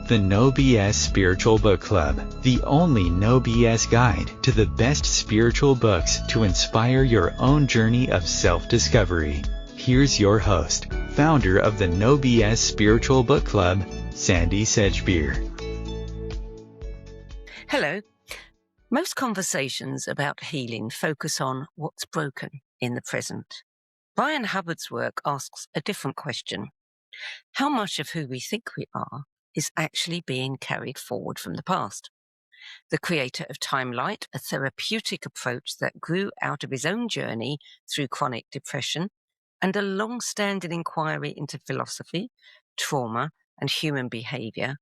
The No BS Spiritual Book Club, the only no BS guide to the best spiritual books to inspire your own journey of self-discovery. Here's your host, founder of the No BS Spiritual Book Club, Sandie Sedgbeer. Hello. Most conversations about healing focus on what's broken in the present. Bryan Hubbard's work asks a different question. How much of who we think we are is actually being carried forward from the past? The creator of Timelight, a therapeutic approach that grew out of his own journey through chronic depression, and a long-standing inquiry into philosophy, trauma, and human behavior,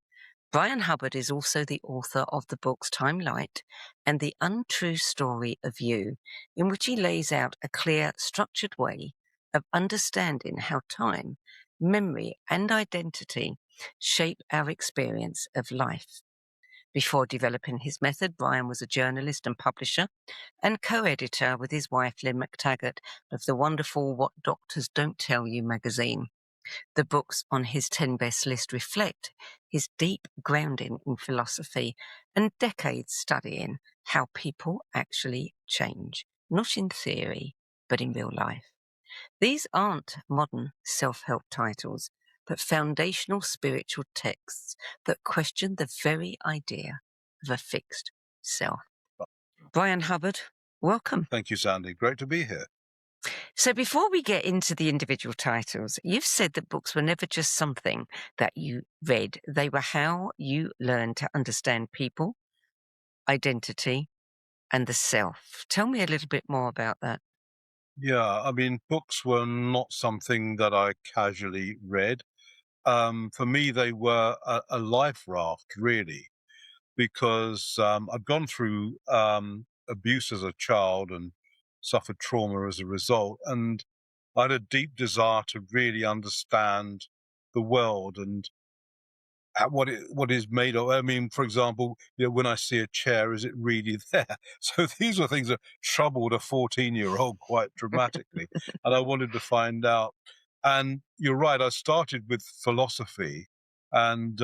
Bryan Hubbard is also the author of the books Timelight and The Untrue Story of You, in which he lays out a clear, structured way of understanding how time, memory, and identity shape our experience of life. Before developing his method, Bryan was a journalist and publisher and co-editor with his wife Lynn McTaggart of the wonderful What Doctors Don't Tell You magazine. The books on his 10 best list reflect his deep grounding in philosophy and decades studying how people actually change, not in theory, but in real life. These aren't modern self-help titles, but foundational spiritual texts that question the very idea of a fixed self. Bryan Hubbard, welcome. Thank you, Sandie. Great to be here. So before we get into the individual titles, you've said that books were never just something that you read. They were how you learned to understand people, identity, and the self. Tell me a little bit more about that. Yeah, I mean, books were not something that I casually read. For me, they were a life raft, really, because I've gone through abuse as a child and suffered trauma as a result. And I had a deep desire to really understand the world and what is made of. I mean, for example, when I see a chair, is it really there? So these were things that troubled a 14-year-old quite dramatically. And I wanted to find out. And you're right, I started with philosophy and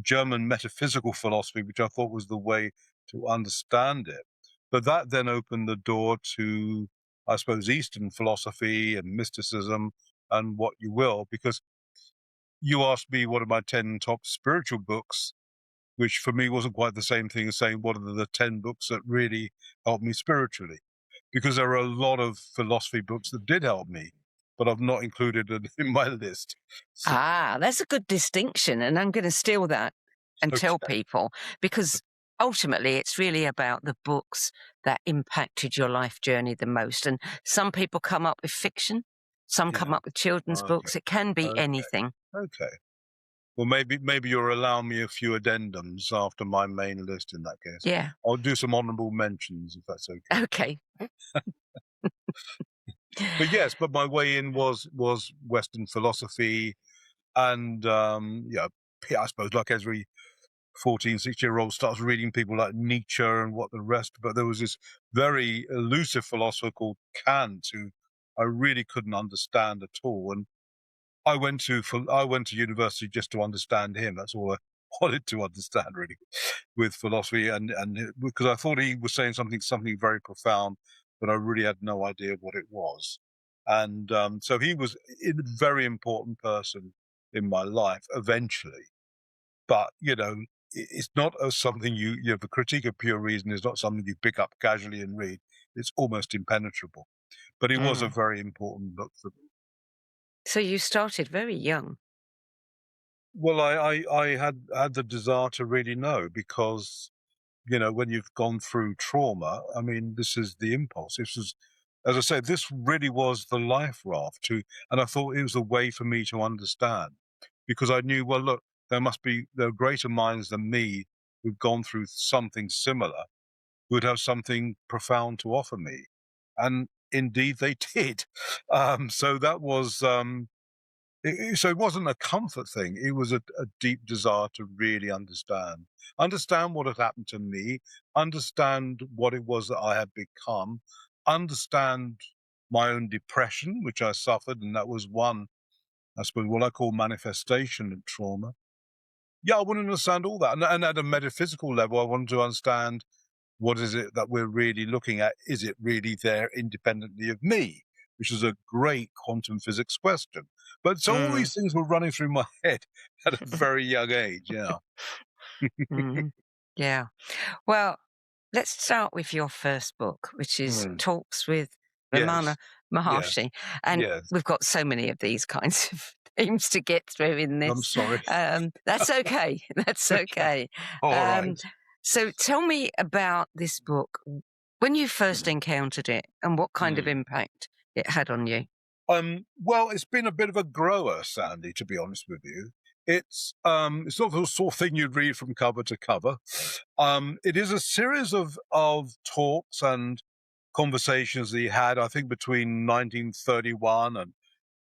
German metaphysical philosophy, which I thought was the way to understand it. But that then opened the door to, I suppose, Eastern philosophy and mysticism and what you will, because you asked me what are my 10 top spiritual books, which for me wasn't quite the same thing as saying what are the 10 books that really helped me spiritually, because there are a lot of philosophy books that did help me, but I've not included it in my list. So, that's a good distinction, and I'm going to steal that and tell people, because ultimately it's really about the books that impacted your life journey the most. And some people come up with fiction, some come up with children's books. It can be anything. Okay. Well, maybe you'll allow me a few addendums after my main list in that case. Yeah. I'll do some honourable mentions if that's okay. Okay. But yes, but my way in was Western philosophy and, I suppose like every 14, 16-year-old starts reading people like Nietzsche and what the rest, but there was this very elusive philosopher called Kant who I really couldn't understand at all. And I went to university just to understand him. That's all I wanted to understand, really, with philosophy, and because I thought he was saying something very profound, but I really had no idea what it was. And so he was a very important person in my life eventually. But it's not something the critique of pure reason is not something you pick up casually and read. It's almost impenetrable. But it was a very important book for me. So you started very young. Well, I had the desire to really know because, when you've gone through trauma, I mean, this is the impulse. This was, as I said, this really was the life raft and I thought it was a way for me to understand because I knew, well, look, there are greater minds than me who've gone through something similar who would have something profound to offer me. And indeed they did. So that was, so it wasn't a comfort thing. It was a deep desire to really understand what had happened to me, understand what it was that I had become, understand my own depression, which I suffered. And that was one, I suppose, what I call manifestation of trauma. yeah, I want to understand all that. And at a metaphysical level, I want to understand, what is it that we're really looking at? Is it really there independently of me? Which is a great quantum physics question. But so all these things were running through my head at a very young age, yeah. Yeah. Well, let's start with your first book, which is Talks with Ramana Maharshi. And we've got so many of these kinds of themes to get through in this. I'm sorry. That's okay. That's okay. All right. So tell me about this book, when you first encountered it and what kind of impact it had on you. Well, it's been a bit of a grower, Sandie, to be honest with you. It's not the sort of thing you'd read from cover to cover. It is a series of talks and conversations that he had, I think, between 1931 and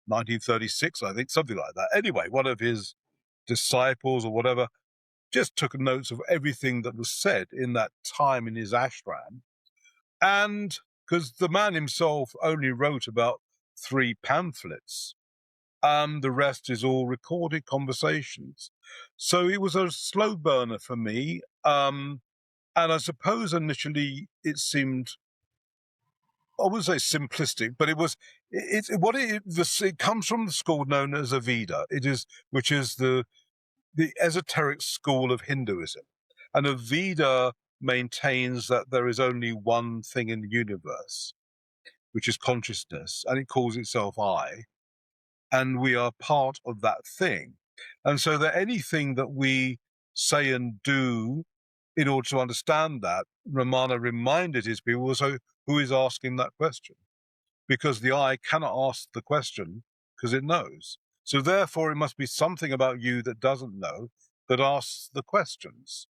1936, I think, something like that. Anyway, one of his disciples or whatever just took notes of everything that was said in that time in his ashram. And because the man himself only wrote about 3 pamphlets, the rest is all recorded conversations. So it was a slow burner for me. And I suppose initially it seemed, I wouldn't say simplistic, but it comes from the school known as Aveda. Which is the esoteric school of Hinduism. And Aveda maintains that there is only one thing in the universe, which is consciousness, and it calls itself I. And we are part of that thing. And so that anything that we say and do in order to understand that, Ramana reminded his people, so who is asking that question? Because the I cannot ask the question because it knows. So therefore, it must be something about you that doesn't know that asks the questions.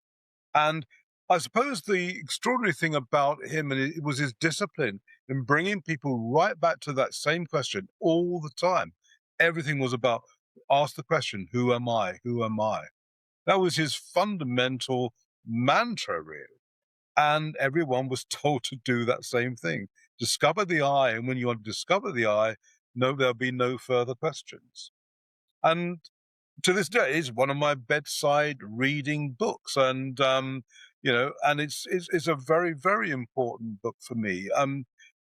And I suppose the extraordinary thing about him, and it was his discipline in bringing people right back to that same question all the time. Everything was about, ask the question, who am I? Who am I? That was his fundamental mantra, really. And everyone was told to do that same thing. Discover the I, and when you discover the I, there'll be no further questions. And to this day, it's one of my bedside reading books, and and it's a very, very important book for me,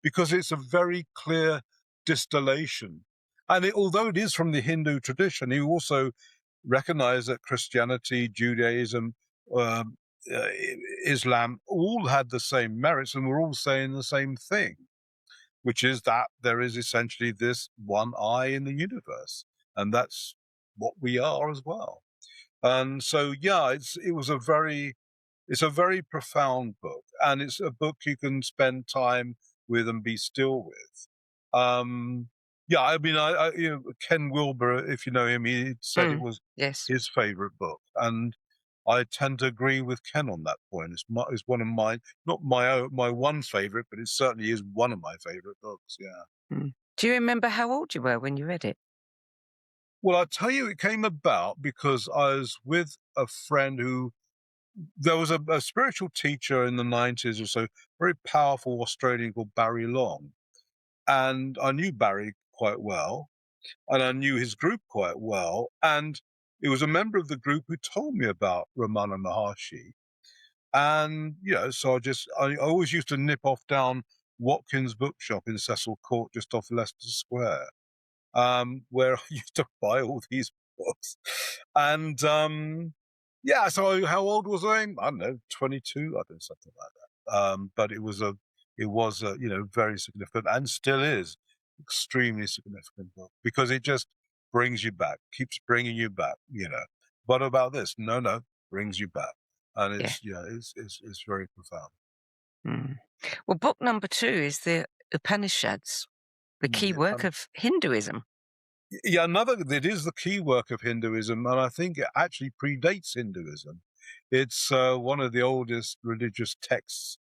because it's a very clear distillation. And although it is from the Hindu tradition, he also recognized that Christianity, Judaism, Islam all had the same merits, and were all saying the same thing, which is that there is essentially this one I in the universe, and that's what we are as well. And so, yeah, it's a very profound book, and it's a book you can spend time with and be still with. Yeah, I mean, Ken Wilber, if you know him, he said it was his favorite book, and I tend to agree with Ken on that point. It's one of my, not my one favorite, but it certainly is one of my favorite books. Yeah. Do you remember how old you were when you read it? Well, I'll tell you, it came about because I was with a friend there was a spiritual teacher in the 90s or so, very powerful Australian called Barry Long. And I knew Barry quite well, and I knew his group quite well. And it was a member of the group who told me about Ramana Maharshi. And, so I always used to nip off down Watkins Bookshop in Cecil Court, just off Leicester Square, where I used to buy all these books. And, so how old was I? I don't know, 22, I think, something like that. But it was very significant, and still is extremely significant book, because it just brings you back, keeps bringing you back. What about this? No, brings you back, and it's very profound. Well, book number 2 is the Upanishads, the key work of Hinduism. Yeah, it is the key work of Hinduism, and I think it actually predates Hinduism. It's one of the oldest religious texts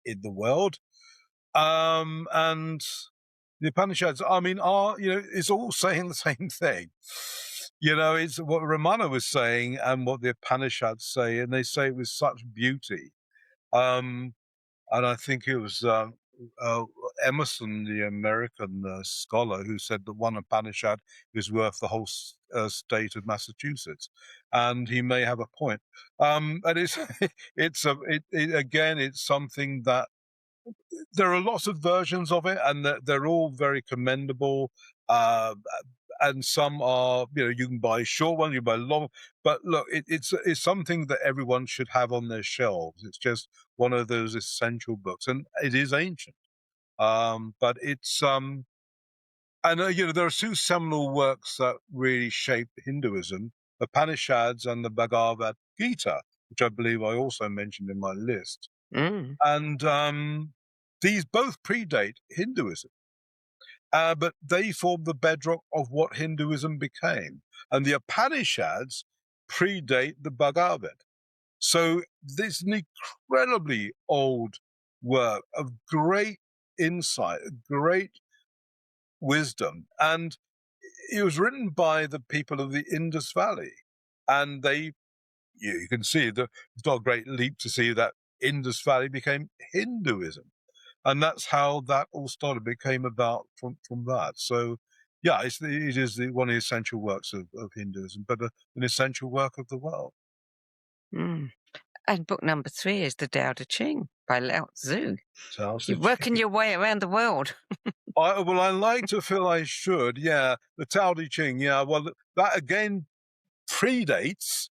in the world, and the Upanishads, I mean, it's all saying the same thing. It's what Ramana was saying and what the Upanishads say, and they say it with such beauty. And I think it was Emerson, the American scholar, who said that one Upanishad is worth the whole state of Massachusetts, and he may have a point. And it's again, it's something that there are lots of versions of it, and they're all very commendable. And some are, you can buy short ones, you can buy long. But look, it's something that everyone should have on their shelves. It's just one of those essential books, and it is ancient. But it's and there are two seminal works that really shaped Hinduism: the Upanishads and the Bhagavad Gita, which I believe I also mentioned in my list. And these both predate Hinduism, but they form the bedrock of what Hinduism became. And the Upanishads predate the Bhagavad. So this is an incredibly old work of great insight, great wisdom. And it was written by the people of the Indus Valley. And you can see that it's not a great leap to see that Indus Valley became Hinduism. And that's how that all started, became about from that. So, yeah, it is one of the essential works of Hinduism, but an essential work of the world. And book number 3 is the Tao Te Ching by Lao Tzu. You're working your way around the world. I like to feel I should, yeah. The Tao Te Ching, yeah. Well, that again predates,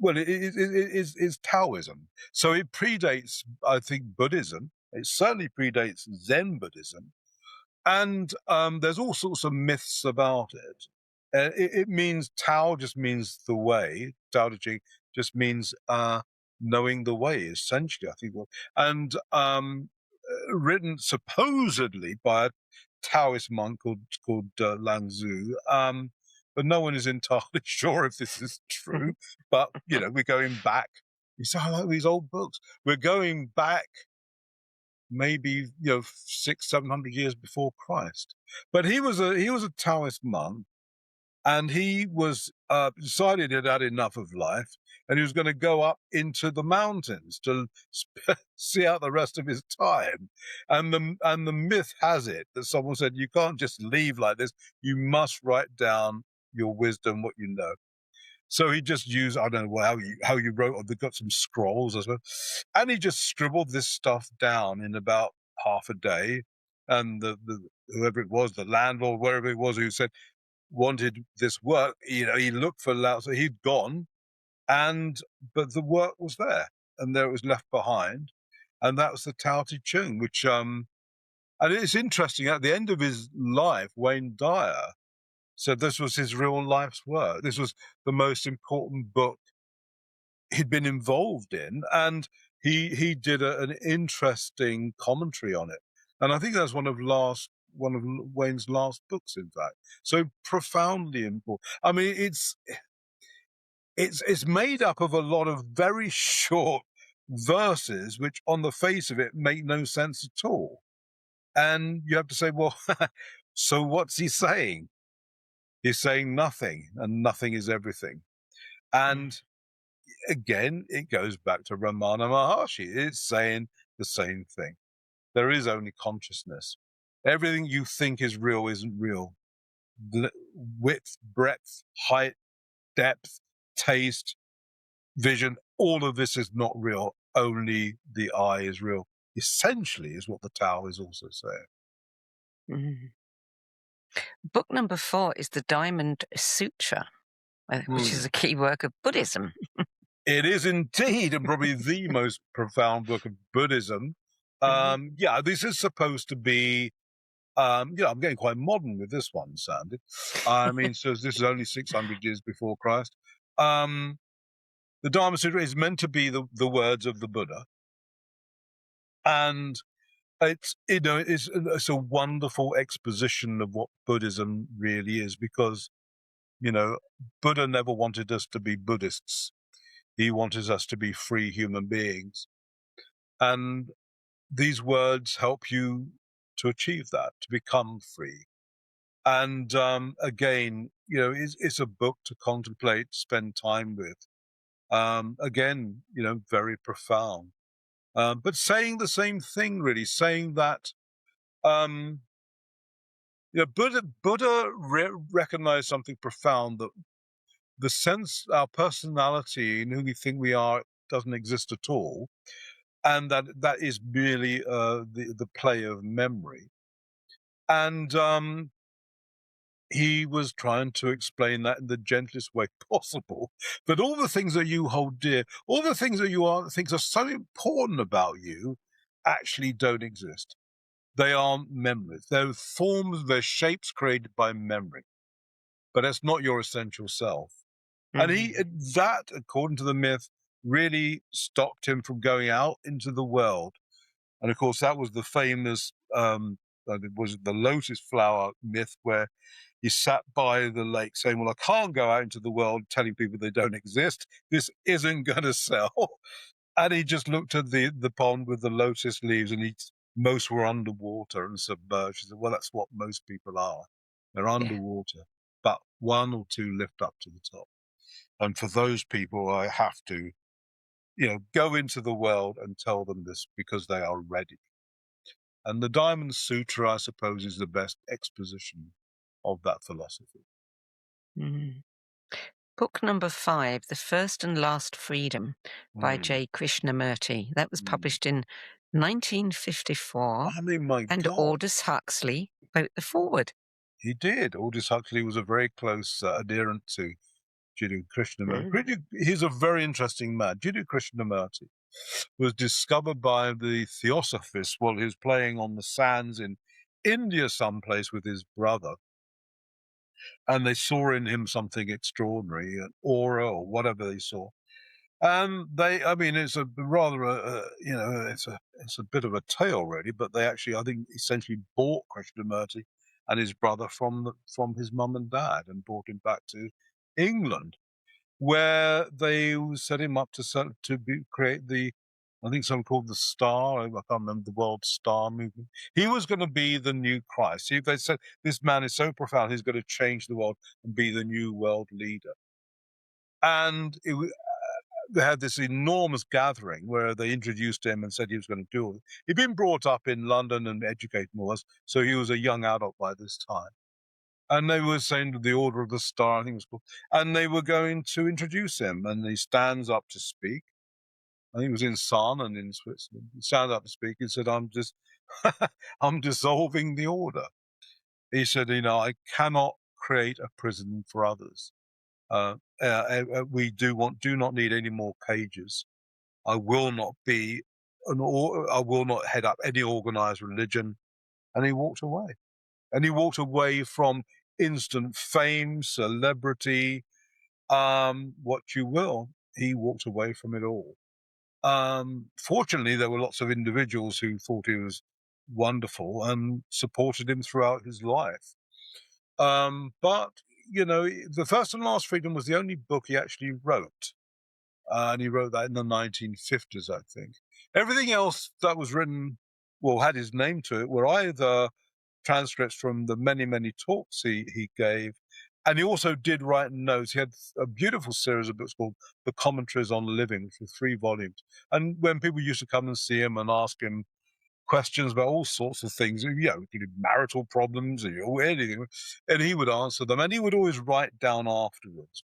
it is Taoism. So it predates, I think, Buddhism. It certainly predates Zen Buddhism. And there's all sorts of myths about it. It means Tao just means the way. Tao Te Ching just means knowing the way, essentially, I think. And written supposedly by a Taoist monk called Lang Tzu. But no one is entirely sure if this is true. But, we're going back. You say, I like these old books. We're going back maybe 600-700 years before Christ. But he was a Taoist monk, and he was decided he'd had enough of life, and he was going to go up into the mountains to see out the rest of his time. And the myth has it that someone said, you can't just leave like this. You must write down your wisdom, what you know. So he just used, I don't know how you wrote, or they got some scrolls as well. And he just scribbled this stuff down in about half a day. And the whoever it was, the landlord, wherever it was, who said, wanted this work, he looked for Lao Tzu. He'd gone, but the work was there, and there it was left behind. And that was the Tao Te Ching, which, and it's interesting, at the end of his life, Wayne Dyer said this was his real life's work. This was the most important book he'd been involved in, and he did an interesting commentary on it. And I think that's one of Wayne's last books, in fact. So profoundly important. I mean, it's made up of a lot of very short verses, which on the face of it make no sense at all. And you have to say, well, so what's he saying? He's saying nothing, and nothing is everything. And again, it goes back to Ramana Maharshi. It's saying the same thing. There is only consciousness. Everything you think is real isn't real. Width, breadth, height, depth, taste, vision, all of this is not real. Only the I is real. Essentially is what the Tao is also saying. Book number 4 is the Diamond Sutra, which is a key work of Buddhism. It is indeed, and probably the most profound book of Buddhism. Yeah, this is supposed to be, I'm getting quite modern with this one, Sandie. I mean, so this is only 600 years before Christ. The Diamond Sutra is meant to be the words of the Buddha. And it's a wonderful exposition of what Buddhism really is, because, Buddha never wanted us to be Buddhists. He wanted us to be free human beings. And these words help you to achieve that, to become free. And again, it's a book to contemplate, spend time with. Again, very profound. but saying the same thing, really, saying that Buddha recognized something profound, that the sense, our personality and who we think we are doesn't exist at all, and that is merely the play of memory. And he was trying to explain that in the gentlest way possible. But all the things that you hold dear, all the things that things are so important about you, actually don't exist. They aren't memories. They're forms, they're shapes created by memory. But that's not your essential self. And that, according to the myth, really stopped him from going out into the world. And of course, that was the famous, was the lotus flower myth, where he sat by the lake saying, well, I can't go out into the world telling people they don't exist. This isn't going to sell. And he just looked at the pond with the lotus leaves, and most were underwater and submerged. He said, well, that's what most people are. They're underwater, but one or two lift up to the top. And for those people, I have to, go into the world and tell them this because they are ready. And the Diamond Sutra, I suppose, is the best exposition of that philosophy. Book number 5, The First and Last Freedom, by J. Krishnamurti. That was published in 1954. I mean, my and God. Aldous Huxley wrote the foreword. He did. Aldous Huxley was a very close adherent to Jiddu Krishnamurti. He's a very interesting man. Jiddu Krishnamurti was discovered by the Theosophists while he was playing on the sands in India someplace with his brother. And they saw in him something extraordinary, an aura or whatever they saw. And it's a rather, it's a bit of a tale really, but they actually, I think, essentially bought Krishnamurti and his brother from his mum and dad and brought him back to England, where they set him up to create the, I think something called the Star. I can't remember, the World Star Movement. He was going to be the new Christ. They said, this man is so profound, he's going to change the world and be the new world leader. And they had this enormous gathering where they introduced him and said he was going to do it. He'd been brought up in London and educated more, so he was a young adult by this time. And they were saying the Order of the Star, I think it was called, and they were going to introduce him, and he stands up to speak. I think it was in Sarnen in Switzerland. He stands up to speak and said, I'm dissolving the order. He said, I cannot create a prison for others. We do not need any more cages. I will not head up any organized religion. And he walked away. And he walked away from instant fame, celebrity, what you will. He walked away from it all. Fortunately, there were lots of individuals who thought he was wonderful and supported him throughout his life. But, The First and Last Freedom was the only book he actually wrote. And he wrote that in the 1950s, I think. Everything else that was written, had his name to it, were either transcripts from the many, many talks he gave. And he also did write notes. He had a beautiful series of books called The Commentaries on Living, which were 3 volumes. And when people used to come and see him and ask him questions about all sorts of things, marital problems, anything, and he would answer them. And he would always write down afterwards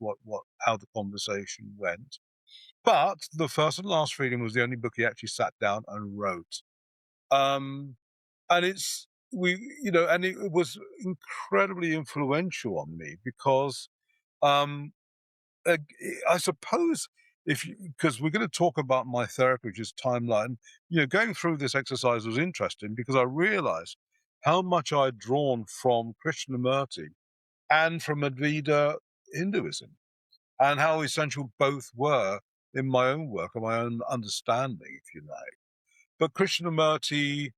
how the conversation went. But The First and Last Freedom was the only book he actually sat down and wrote. And it was incredibly influential on me because I suppose because we're going to talk about my therapy, which is Timeline, going through this exercise was interesting because I realized how much I'd drawn from Krishnamurti and from Advaita Hinduism and how essential both were in my own work and my own understanding, if you like. But Krishnamurti,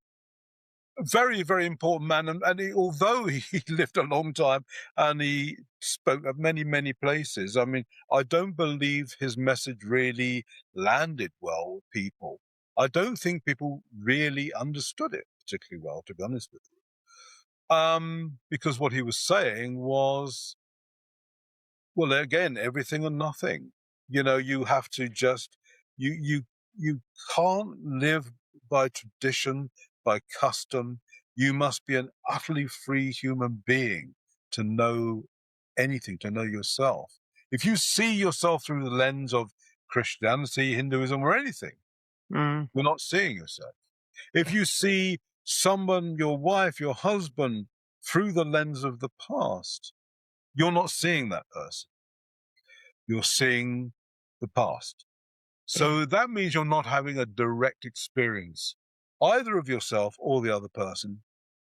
very, very important man. And although he lived a long time and he spoke at many, many places, I don't believe his message really landed well with people. I don't think people really understood it particularly well, to be honest with you. Because what he was saying was, again, everything and nothing. You have to just, you you can't live by tradition, by custom. You must be an utterly free human being to know anything, to know yourself. If you see yourself through the lens of Christianity, Hinduism, or anything, you're not seeing yourself. If you see someone, your wife, your husband, through the lens of the past, you're not seeing that person. You're seeing the past. So that means you're not having a direct experience, either of yourself or the other person.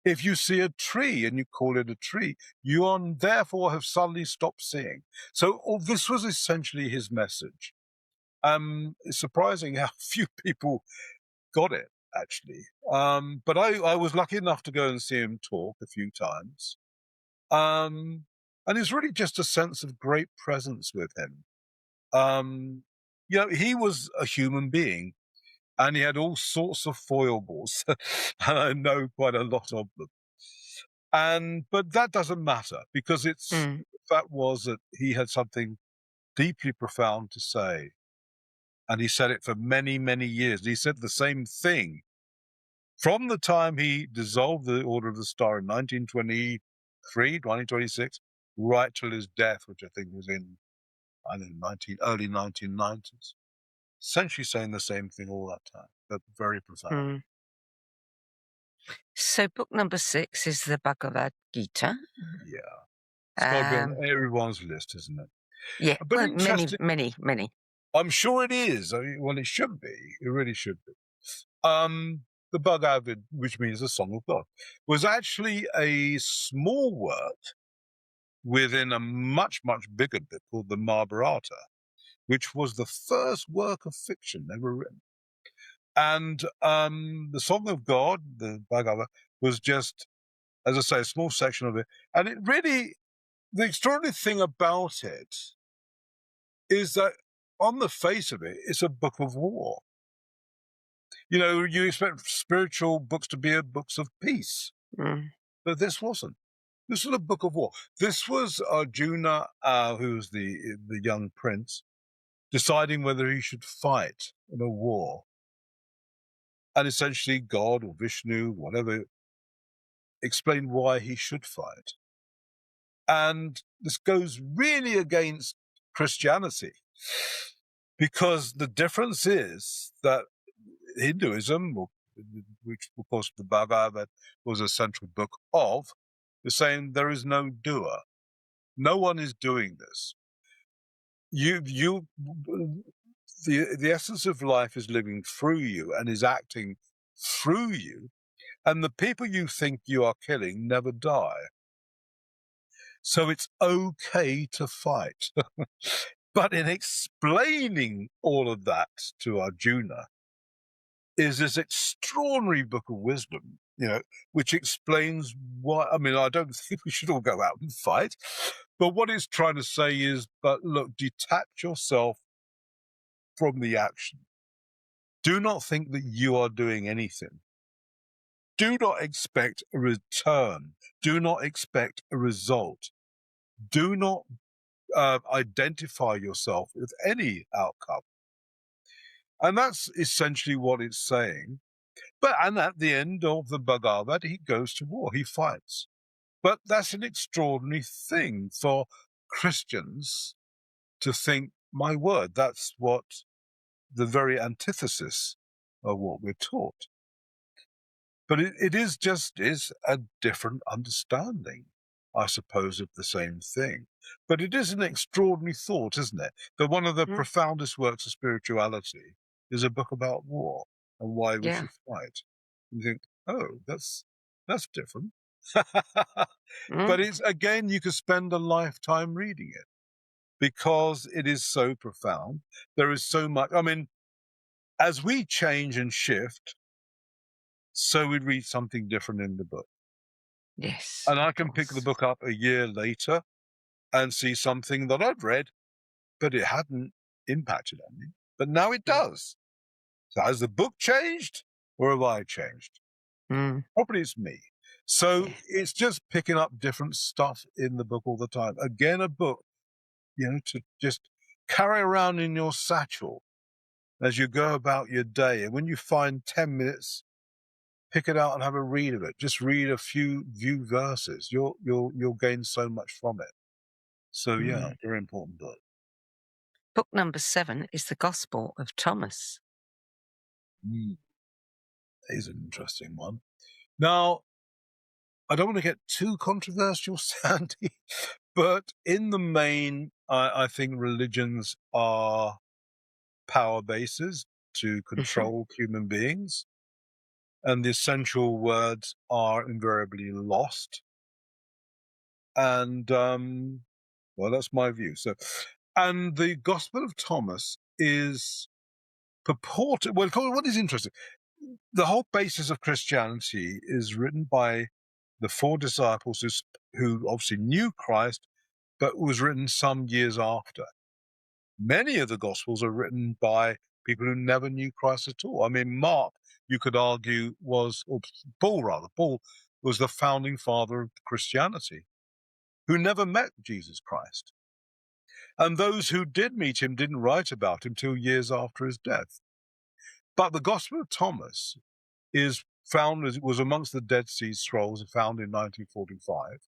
If you see a tree and you call it a tree, you therefore have suddenly stopped seeing. So this was essentially his message. It's surprising how few people got it, actually. But I was lucky enough to go and see him talk a few times. And it's really just a sense of great presence with him. He was a human being, and he had all sorts of foibles, and I know quite a lot of them. But that doesn't matter, because the fact was that he had something deeply profound to say, and he said it for many, many years. He said the same thing from the time he dissolved the Order of the Star in 1926, right till his death, which I think was in, I don't know, early 1990s. Essentially saying the same thing all that time, but very profound. So book number 6 is the Bhagavad Gita. Yeah. It's got to be on everyone's list, isn't it? Yeah, but many. I'm sure it is. Well, it should be. It really should be. The Bhagavad, which means the Song of God, was actually a small work within a much, much bigger book called the Mahabharata, which was the first work of fiction ever written. And the Song of God, the Bhagavad, was just, as I say, a small section of it. And it really, the extraordinary thing about it is that on the face of it, it's a book of war. You expect spiritual books to be books of peace, but this wasn't. This was a book of war. This was Arjuna, who was the young prince, deciding whether he should fight in a war. And essentially God or Vishnu, whatever, explained why he should fight. And this goes really against Christianity, because the difference is that Hinduism, which of course the Bhagavad was a central book of, is saying there is no doer. No one is doing this. The essence of life is living through you and is acting through you, and the people you think you are killing never die. So it's okay to fight. But in explaining all of that to Arjuna is this extraordinary book of wisdom, which explains why. I mean, I don't think we should all go out and fight, but what it's trying to say is, but look, detach yourself from the action. Do not think that you are doing anything. Do not expect a return. Do not expect a result. Do not identify yourself with any outcome. And that's essentially what it's saying. And at the end of the Bhagavad, he goes to war, he fights. But that's an extraordinary thing for Christians to think, my word, that's what the very antithesis of what we're taught. But it is a different understanding, I suppose, of the same thing. But it is an extraordinary thought, isn't it? That one of the profoundest works of spirituality is a book about war and why we should fight. You think, oh, that's different. But it's, again, you could spend a lifetime reading it because it is so profound. There is so much. I mean, as we change and shift, so we read something different in the book. Yes. And I can pick the book up a year later and see something that I'd read, but it hadn't impacted on me. But now it does. So has the book changed or have I changed? Probably it's me. So it's just picking up different stuff in the book all the time. Again, a book, to just carry around in your satchel as you go about your day. And when you find 10 minutes, pick it out and have a read of it. Just read a few verses. You'll gain so much from it. So yeah, very important book. Book number 7 is the Gospel of Thomas. He's an interesting one. Now, I don't want to get too controversial, Sandy, but in the main, I think religions are power bases to control human beings, and the essential words are invariably lost. And, well, that's my view. So, and the Gospel of Thomas is purported, well, what is interesting, the whole basis of Christianity is written by the 4 disciples who obviously knew Christ, but was written some years after. Many of the Gospels are written by people who never knew Christ at all. I mean, Mark, you could argue, Paul was the founding father of Christianity, who never met Jesus Christ. And those who did meet him didn't write about him till years after his death. But the Gospel of Thomas was amongst the Dead Sea Scrolls, found in 1945,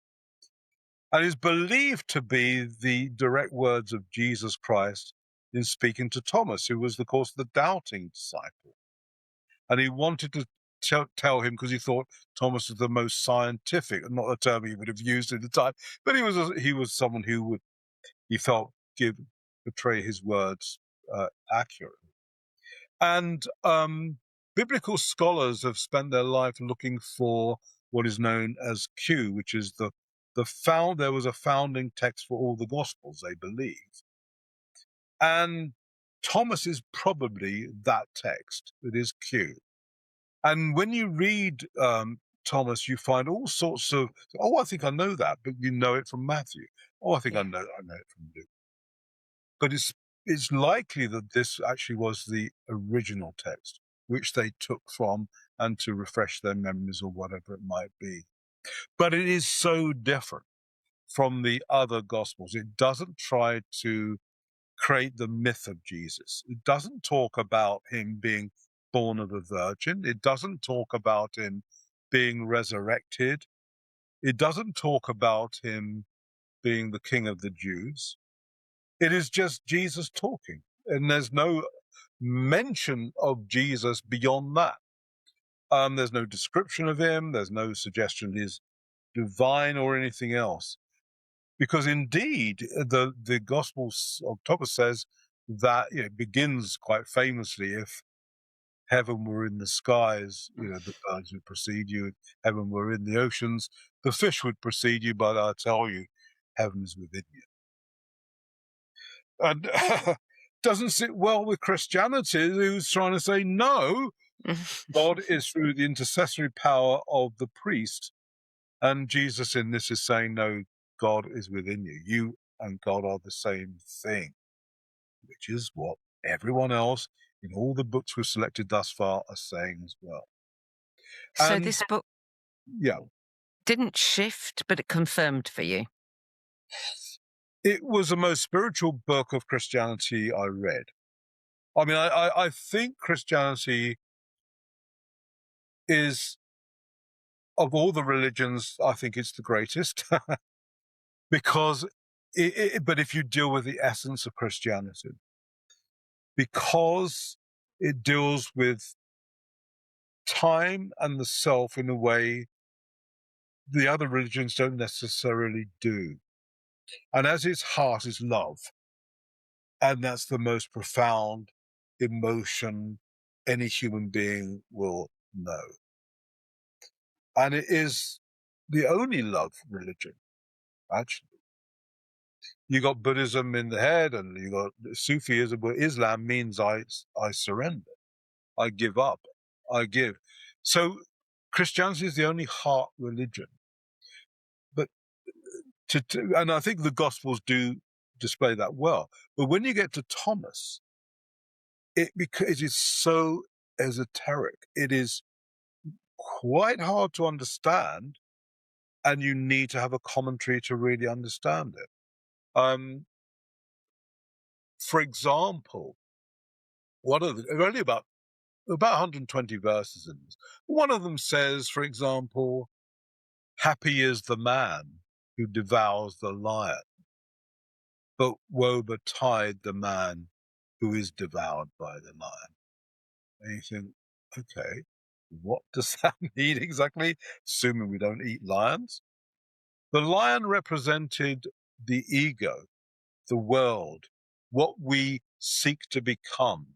and is believed to be the direct words of Jesus Christ in speaking to Thomas, who was, of course, the doubting disciple. And he wanted to tell him, because he thought Thomas was the most scientific, not a term he would have used at the time, but he was someone who would, he felt, portray his words accurately. And biblical scholars have spent their life looking for what is known as Q, which is there was a founding text for all the Gospels, they believe. And Thomas is probably that text. It is Q. And when you read Thomas, you find all sorts of, I think I know that, but you know it from Matthew. I think I know it from Luke. But it's likely that this actually was the original text, which they took from and to refresh their memories or whatever it might be. But it is so different from the other Gospels. It doesn't try to create the myth of Jesus. It doesn't talk about him being born of a virgin. It doesn't talk about him being resurrected. It doesn't talk about him being the King of the Jews. It is just Jesus talking, and there's no mention of Jesus beyond that. There's no description of him. There's no suggestion he's divine or anything else. Because indeed, the Gospels of Thomas says that it begins quite famously, if heaven were in the skies, the birds would precede you. If heaven were in the oceans, the fish would precede you, but I tell you, heaven is within you. And doesn't sit well with Christianity, who's trying to say, no, God is through the intercessory power of the priest. And Jesus in this is saying, no, God is within you. You and God are the same thing, which is what everyone else in all the books we've selected thus far are saying as well. So this book didn't shift, but it confirmed for you. It was the most spiritual book of Christianity I read. I mean, I think Christianity is, of all the religions, I think it's the greatest. Because, but if you deal with the essence of Christianity, because it deals with time and the self in a way the other religions don't necessarily do. And as its heart is love, and that's the most profound emotion any human being will know. And it is the only love religion, actually. You got Buddhism in the head, and you got Sufism, but Islam means I surrender, I give up, I give. So Christianity is the only heart religion. But and I think the Gospels do display that well. But when you get to Thomas, it is so esoteric. It is quite hard to understand, and you need to have a commentary to really understand it. For example, only about 120 verses in this. One of them says, for example, happy is the man who devours the lion, but woe betide the man who is devoured by the lion. And you think, okay, what does that mean exactly? Assuming we don't eat lions. The lion represented the ego, the world, what we seek to become,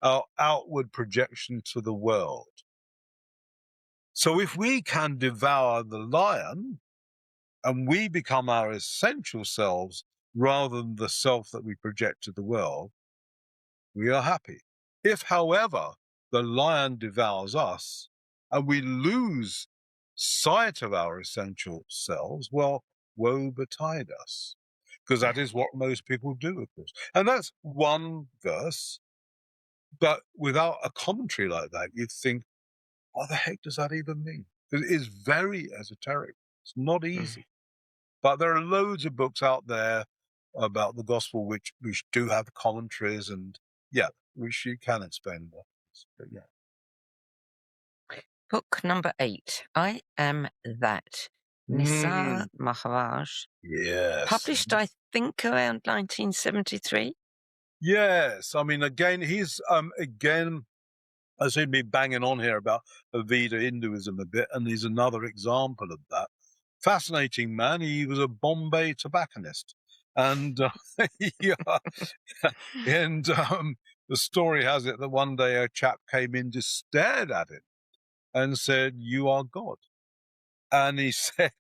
our outward projection to the world. So if we can devour the lion and we become our essential selves rather than the self that we project to the world, we are happy. If, however, the lion devours us and we lose sight of our essential selves, well, woe betide us. Because that is what most people do, of course. And that's one verse. But without a commentary like that, you'd think, what the heck does that even mean? Because it is very esoteric. It's not easy. But there are loads of books out there about the gospel which do have commentaries, and which you can explain more. But Book number 8, I Am That, Ramana Maharshi. Yes. Published, I think, around 1973. Yes. I mean, again, he's, I seem to be banging on here about Veda Hinduism a bit, and he's another example of that. Fascinating man. He was a Bombay tobacconist. And, and the story has it that one day a chap came in, just stared at him and said, "You are God." And he said,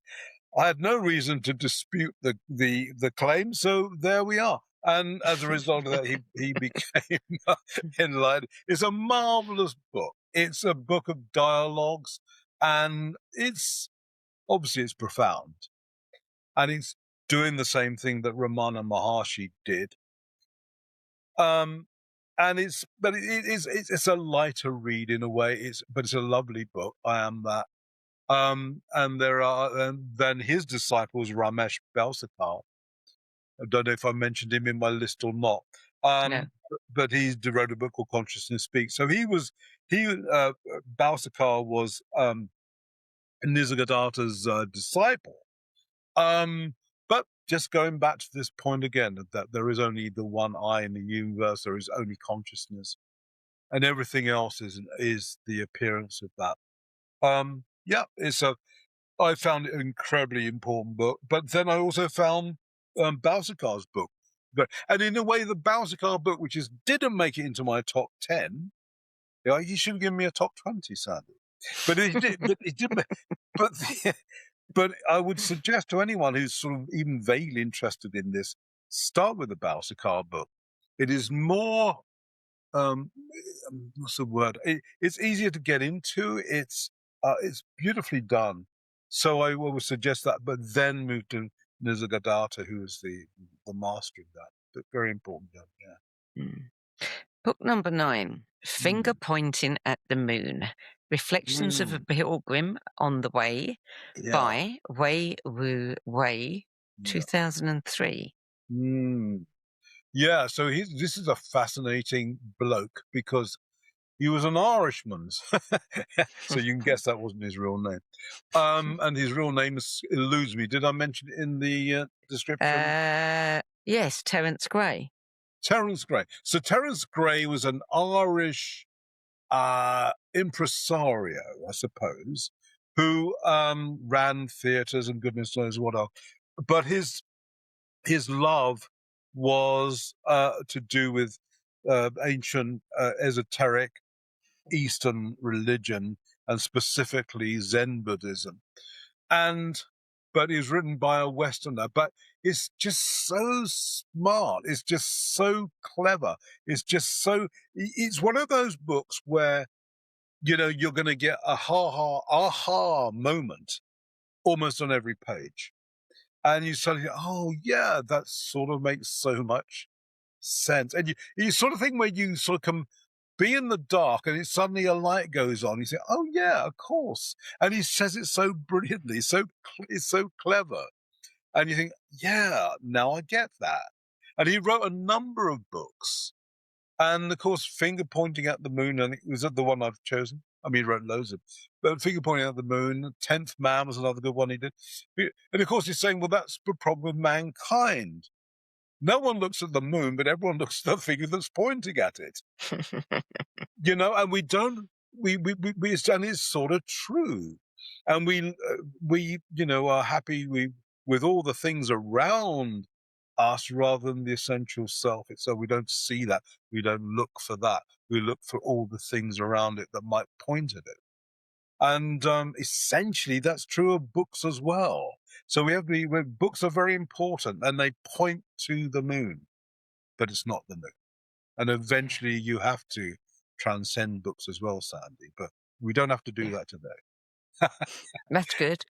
I had no reason to dispute the claim, so there we are. And as a result of that, he became enlightened. It's a marvelous book. It's a book of dialogues, and it's profound. And it's doing the same thing that Ramana Maharshi did. And it's a lighter read in a way. But it's a lovely book. I Am That. And there are then his disciples, Ramesh Balsekar. I don't know if I mentioned him in my list or not. No. But he wrote a book called Consciousness Speaks. So Balsekar was Nisargadatta's disciple. But just going back to this point again, that there is only the one I in the universe, there is only consciousness, and everything else is the appearance of that. I found it an incredibly important book, but then I also found Balsekar's book. And in a way, the Balsekar book, which didn't make it into my top 10, you should have given me a top 20, Sandie. But it did. But I would suggest to anyone who's sort of even vaguely interested in this, start with the Balsekar book. It is more, what's the word? It's easier to get into. It's beautifully done. So I would suggest that, but then move to Nisargadatta, who is the master of that. But very important, yeah. Book number 9, Finger Pointing at the Moon, Reflections of a Pilgrim on the Way, by Wei Wu Wei, 2003. Yeah, so this is a fascinating bloke because he was an Irishman. So you can guess that wasn't his real name. And his real name eludes me. Did I mention it in the description? Yes, Terence Gray. Terence Gray. So Terence Gray was an Irish impresario, I suppose, who ran theatres and goodness knows what else. But his love was to do with ancient esoteric Eastern religion, and specifically Zen Buddhism. But it was written by a Westerner, but it's just so smart. It's just so clever. It's one of those books where, you're going to get a aha moment almost on every page. And you suddenly go, oh yeah, that sort of makes so much sense. And you sort of think where you sort of can be in the dark and suddenly a light goes on. You say, oh yeah, of course. And he says it so brilliantly, it's so clever. And you think, yeah, now I get that. And he wrote a number of books. And of course, finger pointing at the moon, and it was the one I've chosen. I mean, he wrote loads of, but finger pointing at the moon. 10th Man was another good one he did. And of course, he's saying, well, that's the problem with mankind. No one looks at the moon, but everyone looks at the finger that's pointing at it. And we don't. And it's sort of true. And we are happy with all the things around us rather than the essential self. So we don't see that. We don't look for that. We look for all the things around it that might point at it. And essentially, that's true of books as well. So books are very important, and they point to the moon, but it's not the moon. And eventually, you have to transcend books as well, Sandie. But we don't have to do that today. That's good.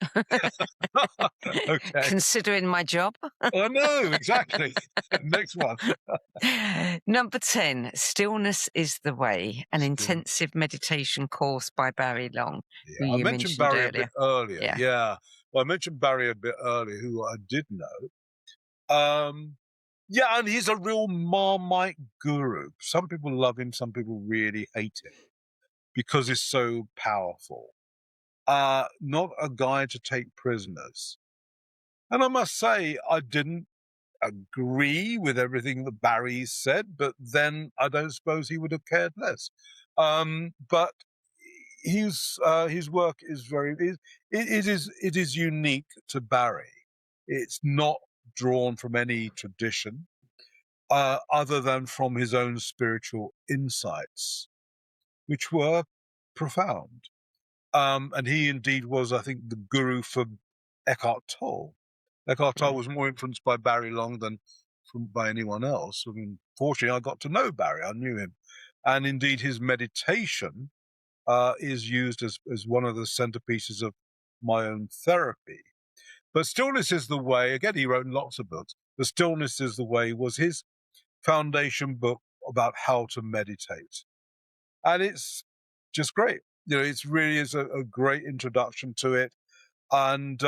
Okay. Considering my job. I know, exactly. Next one. Number 10, Stillness is the Way, an intensive meditation course by Barry Long. Yeah, I mentioned Barry a bit earlier. Yeah. Well, I mentioned Barry a bit earlier, who I did know. Yeah, and he's a real Marmite guru. Some people love him, some people really hate him because he's so powerful. Not a guy to take prisoners. And I must say, I didn't agree with everything that Barry said, but then I don't suppose he would have cared less. But his work is it is unique to Barry. It's not drawn from any tradition other than from his own spiritual insights, which were profound. And he indeed was, I think, the guru for Eckhart Tolle. Eckhart Tolle was more influenced by Barry Long than by anyone else. I mean, fortunately, I got to know Barry. I knew him. And indeed, his meditation is used as one of the centerpieces of my own therapy. But Stillness is the Way. Again, he wrote lots of books. The Stillness is the Way was his foundation book about how to meditate. And it's just great. It really is a great introduction to it. And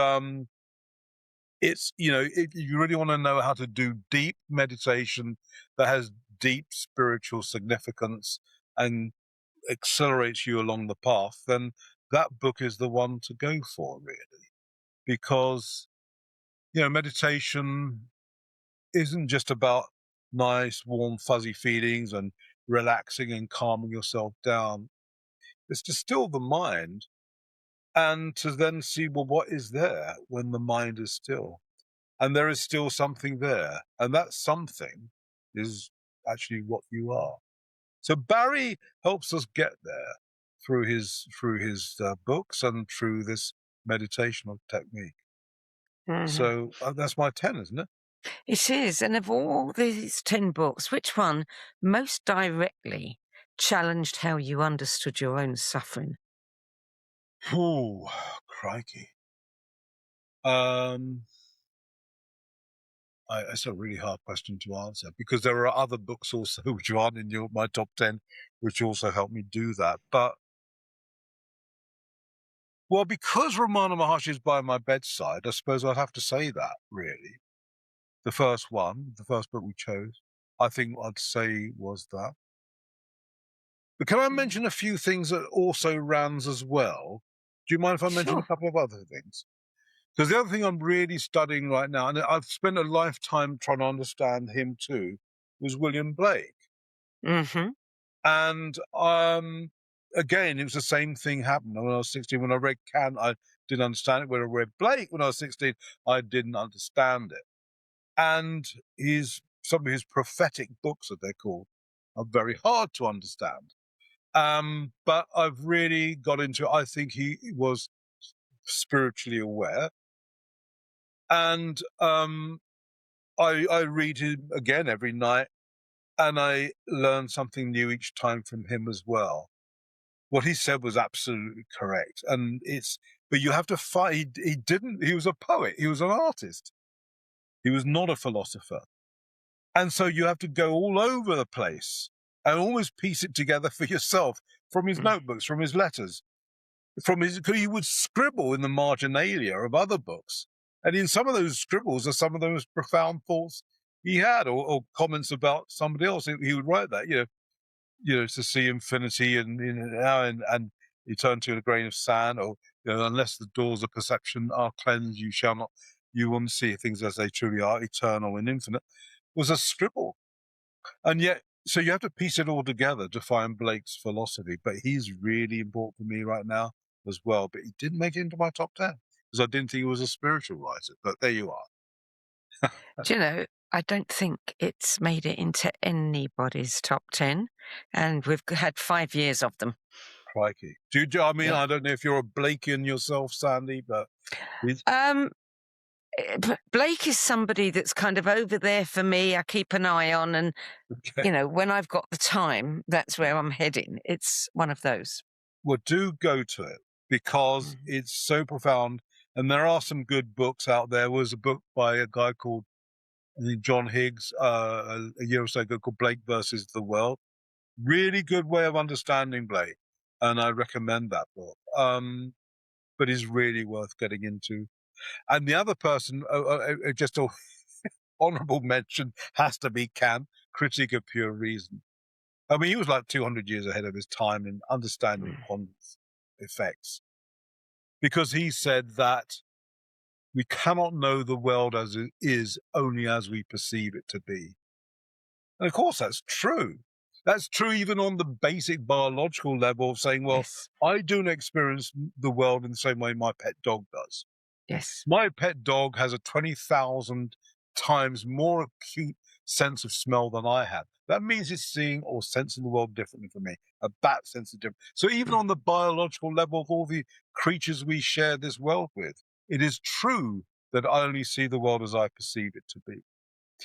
it's, if you really want to know how to do deep meditation that has deep spiritual significance and accelerates you along the path, then that book is the one to go for, really. Because, meditation isn't just about nice, warm, fuzzy feelings and relaxing and calming yourself down. It's to still the mind and to then see, well, what is there when the mind is still? And there is still something there. And that something is actually what you are. So Barry helps us get there through his books and through this meditational technique. Mm-hmm. So that's my 10, isn't it? It is. And of all these 10 books, which one most directly challenged how you understood your own suffering? Oh, crikey. It's a really hard question to answer because there are other books also which aren't in my top 10, which also helped me do that. But, well, because Ramana Maharshi is by my bedside, I suppose I'd have to say that, really. The first book we chose, I think I'd say was that. But can I mention a few things that also Rands as well? Do you mind if I mention a couple of other things? Because the other thing I'm really studying right now, and I've spent a lifetime trying to understand him too, was William Blake. Mm-hmm. And again, it was the same thing happened when I was 16. When I read Kant, I didn't understand it. When I read Blake when I was 16, I didn't understand it. And some of his prophetic books, that they're called, are very hard to understand. But I've really got into it. I think he was spiritually aware. And I read him again every night, and I learn something new each time from him as well. What he said was absolutely correct. But you have to fight. He was a poet. He was an artist. He was not a philosopher. And so you have to go all over the place and always piece it together for yourself from his notebooks, from his letters, because he would scribble in the marginalia of other books. And in some of those scribbles are some of the most profound thoughts he had, or comments about somebody else. He would write that, to see infinity and you turn to a grain of sand, or unless the doors of perception are cleansed, you won't see things as they truly are, eternal and infinite, was a scribble. And yet, so you have to piece it all together to find Blake's philosophy. But he's really important for me right now as well. But he didn't make it into my top 10 because I didn't think he was a spiritual writer. But there you are. Do you know, I don't think it's made it into anybody's top 10, and we've had 5 years of them. Crikey. I mean, I don't know if you're a Blakean yourself, Sandie, but Blake is somebody that's kind of over there for me. I keep an eye on, and when I've got the time, that's where I'm heading. It's one of those. Well, do go to it because it's so profound, and there are some good books out there. There was a book by a guy called John Higgs a year or so ago called Blake versus the World. Really good way of understanding Blake, and I recommend that book. But it's really worth getting into. And the other person, just an honorable mention, has to be Kant, Critique of Pure Reason. I mean, he was like 200 years ahead of his time in understanding quantum effects, because he said that we cannot know the world as it is only as we perceive it to be. And of course, that's true. That's true even on the basic biological level of saying, well, yes, I don't experience the world in the same way my pet dog does. Yes. My pet dog has a 20,000 times more acute sense of smell than I have. That means it's seeing or sensing the world differently from me. A bat senses different. So even on the biological level of all the creatures we share this world with, it is true that I only see the world as I perceive it to be.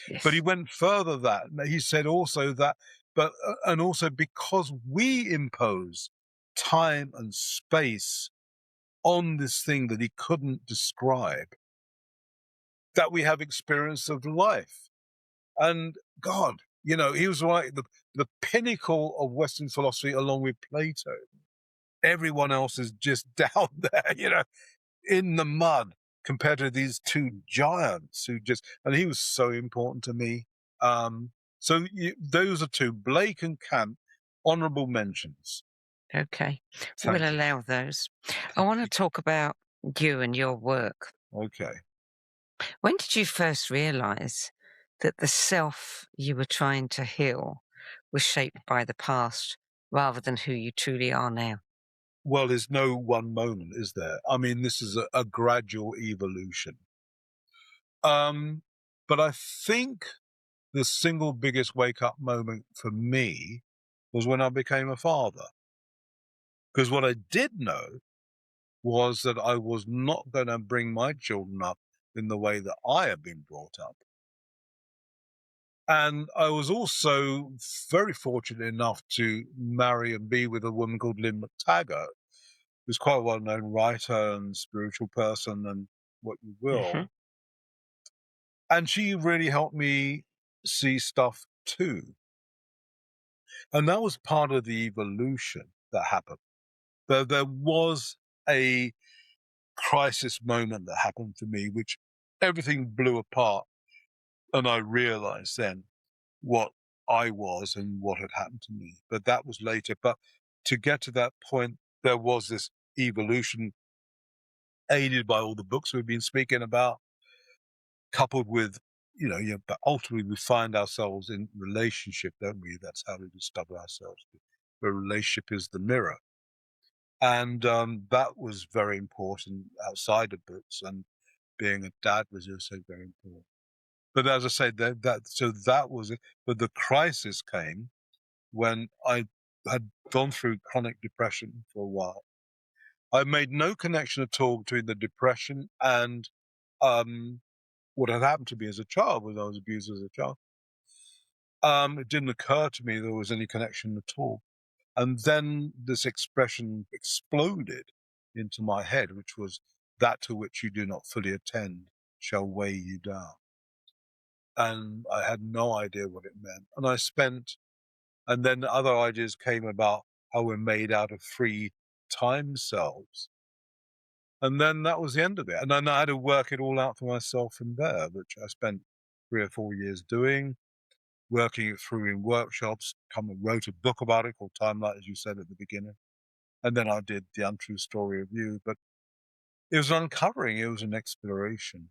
Yes. But he went further that. He said also that, and also because we impose time and space on this thing that he couldn't describe, that we have experience of life. And God, he was like the pinnacle of Western philosophy along with Plato. Everyone else is just down there, in the mud compared to these two giants and he was so important to me. Those are two, Blake and Kant, honorable mentions. Okay. We'll allow those. I want to talk about you and your work. Okay. When did you first realize that the self you were trying to heal was shaped by the past rather than who you truly are now? Well, there's no one moment, is there? I mean, this is a gradual evolution. But I think the single biggest wake-up moment for me was when I became a father. Because what I did know was that I was not going to bring my children up in the way that I had been brought up. And I was also very fortunate enough to marry and be with a woman called Lynn McTaggart, who's quite a well-known writer and spiritual person and what you will. Mm-hmm. And she really helped me see stuff too. And that was part of the evolution that happened. There was a crisis moment that happened for me, which everything blew apart. And I realized then what I was and what had happened to me. But that was later. But to get to that point, there was this evolution aided by all the books we've been speaking about, coupled with, but ultimately we find ourselves in relationship, don't we? That's how we discover ourselves. The relationship is the mirror. And that was very important outside of books, and being a dad was also very important. But as I said, that was it. But the crisis came when I had gone through chronic depression for a while. I made no connection at all between the depression and what had happened to me as a child, when I was abused as a child. It didn't occur to me there was any connection at all. And then this expression exploded into my head, which was, that to which you do not fully attend shall weigh you down. And I had no idea what it meant. And then other ideas came about how we're made out of 3 time selves. And then that was the end of it. And then I had to work it all out for myself from there, which I spent 3 or 4 years doing. working it through in workshops, wrote a book about it called Timelight, as you said at the beginning. And then I did The Untrue Story of You. But it was an uncovering, it was an exploration.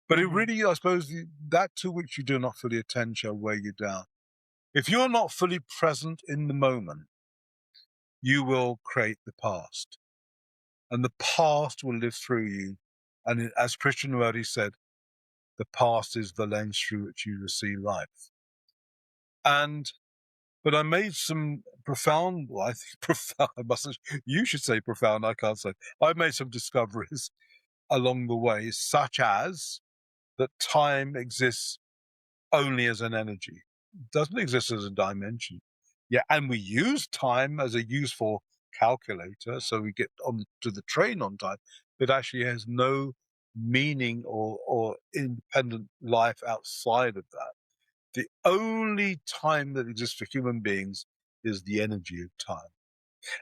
But it really, I suppose, that to which you do not fully attend shall weigh you down. If you're not fully present in the moment, you will create the past. And the past will live through you. And as Krishnamurti said, the past is the lens through which you see life. But I made some profound, well, I think profound, you should say profound, I can't say. I made some discoveries along the way, such as that time exists only as an energy. It doesn't exist as a dimension. Yeah, and we use time as a useful calculator, so we get on to the train on time, but actually has no meaning or independent life outside of that. The only time that exists for human beings is the energy of time.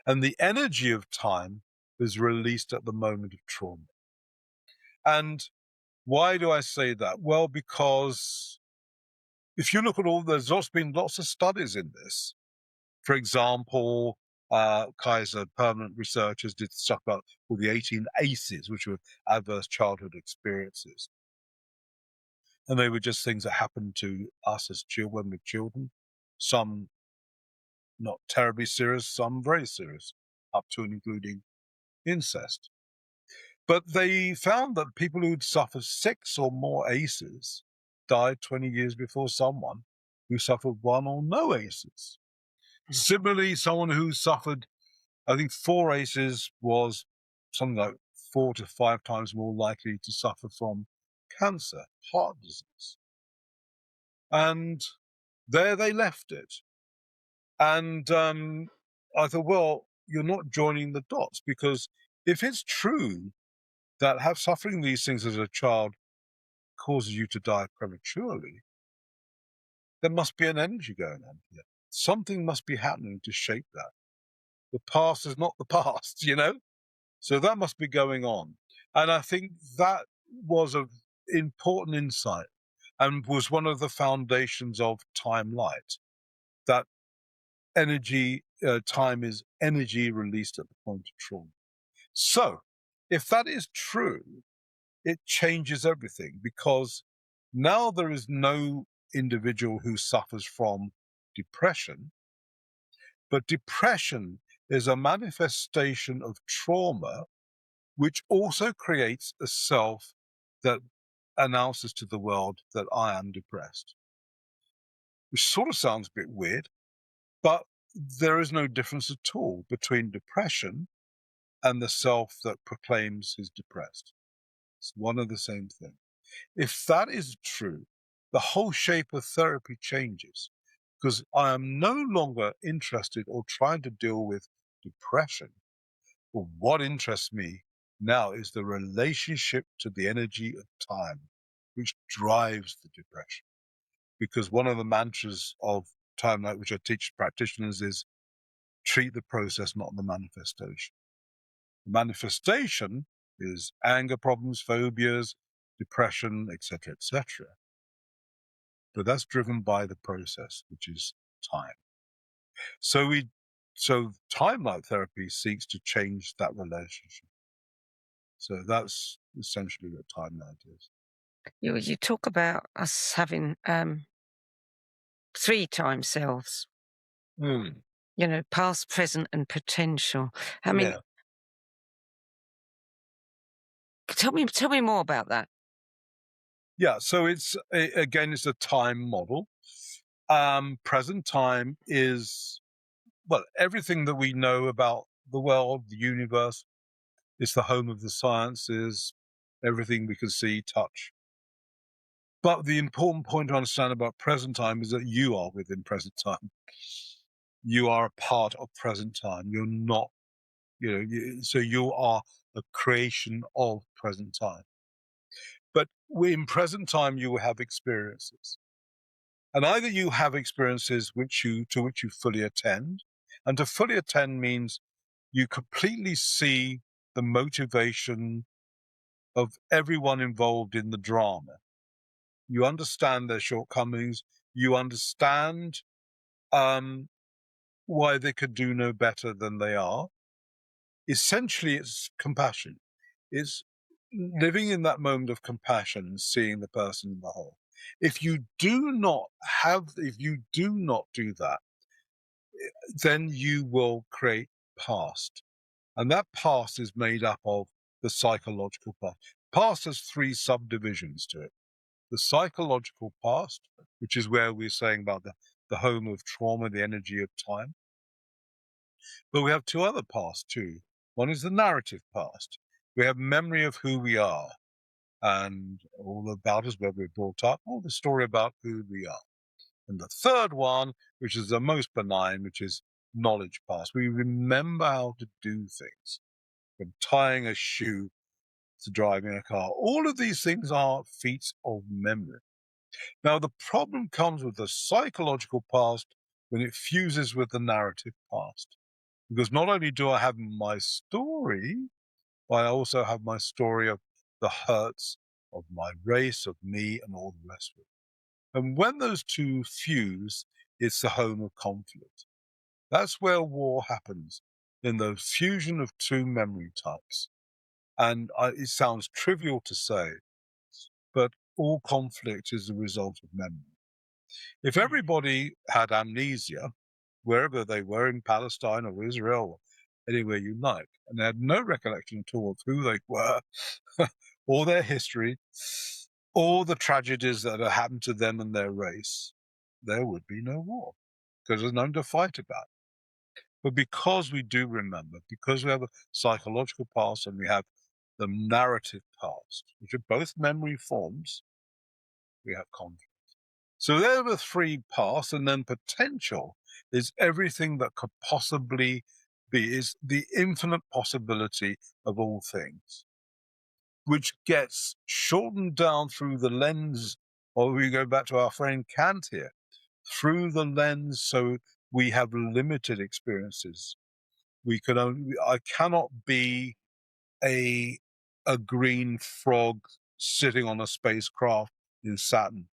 And the energy of time is released at the moment of trauma. And why do I say that? Well, because if you look at there's been lots of studies in this. For example, Kaiser permanent researchers did stuff about all the 18 ACEs, which were adverse childhood experiences. And they were just things that happened to us as children, with children. Some not terribly serious, some very serious, up to and including incest. But they found that people who'd suffered 6 or more ACEs died 20 years before someone who suffered 1 or no ACEs. Similarly, someone who suffered, I think, 4 ACEs was something like 4 to 5 times more likely to suffer from cancer, heart disease. And there they left it. And I thought, well, you're not joining the dots, because if it's true that suffering these things as a child causes you to die prematurely, there must be an energy going on here. Something must be happening to shape that. The past is not the past, So that must be going on. And I think that was an important insight and was one of the foundations of Timelight, that energy, time is energy released at the point of trauma. So if that is true, it changes everything, because now there is no individual who suffers from depression, but depression is a manifestation of trauma, which also creates a self that announces to the world that I am depressed. Which sort of sounds a bit weird, but there is no difference at all between depression and the self that proclaims he's depressed. It's one and the same thing. If that is true, the whole shape of therapy changes, because I am no longer interested or trying to deal with depression. But what interests me now is the relationship to the energy of time, which drives the depression. Because one of the mantras of Timelight, which I teach practitioners, is treat the process, not the manifestation. The manifestation is anger problems, phobias, depression, etc., etc. But that's driven by the process, which is time. So Timelight therapy seeks to change that relationship. So that's essentially what Timelight is. You talk about us having 3 time selves. Past, present, and potential. I mean, tell me more about that. Yeah, so it's a time model. Present time is, well, everything that we know about the world, the universe. It's the home of the sciences, everything we can see, touch. But the important point to understand about present time is that you are within present time. You are a part of present time. You're not, so you are a creation of present time. But in present time, you will have experiences. And either you have experiences to which you fully attend, and to fully attend means you completely see the motivation of everyone involved in the drama. You understand their shortcomings, You understand why they could do no better than they are. Essentially, it's compassion. It's living in that moment of compassion and seeing the person in the whole. If you do not do that, then you will create past. And that past is made up of the psychological past. Past has 3 subdivisions to it. The psychological past, which is where we're saying about the home of trauma, the energy of time. But we have 2 other pasts too. One is the narrative past. We have memory of who we are and all about us, where we're brought up, all the story about who we are. And the third one, which is the most benign, which is knowledge past. We remember how to do things, from tying a shoe to driving a car. All of these things are feats of memory. Now, the problem comes with the psychological past when it fuses with the narrative past. Because not only do I have my story, I also have my story of the hurts of my race, of me, and all the rest of it. And when those 2 fuse, it's the home of conflict. That's where war happens, in the fusion of 2 memory types. And it sounds trivial to say, but all conflict is the result of memory. If everybody had amnesia, wherever they were, in Palestine or Israel, or anywhere you like, and they had no recollection at all of who they were, or their history, or the tragedies that had happened to them and their race, there would be no war, because there's nothing to fight about. But because we do remember, because we have a psychological past and we have the narrative past, which are both memory forms, we have conflict. So there are the 3 pasts, and then potential is everything that could possibly be, is the infinite possibility of all things, which gets shortened down through the lens, or we go back to our friend Kant here, through the lens, so we have limited experiences. I cannot be a green frog sitting on a spacecraft in Saturn.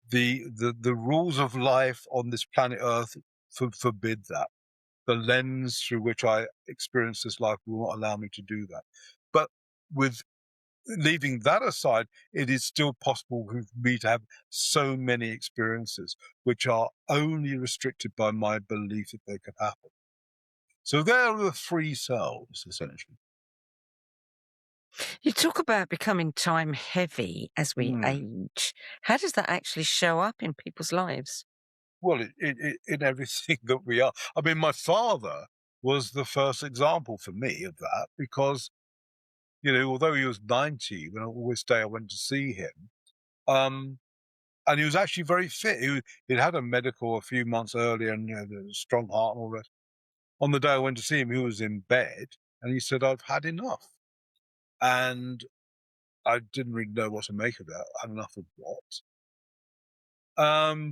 The rules of life on this planet Earth forbid that. The lens through which I experience this life will not allow me to do that. But with leaving that aside, it is still possible for me to have so many experiences which are only restricted by my belief that they could happen. So there are the 3 selves, essentially. You talk about becoming time heavy as we age. How does that actually show up in people's lives? Well, in everything that we are. I mean, my father was the first example for me of that, because, although he was 90, when always day I went to see him, and he was actually very fit. He'd had a medical a few months earlier, and had a strong heart and all that. On the day I went to see him, he was in bed, and he said, "I've had enough." And I didn't really know what to make of that. Had enough of what?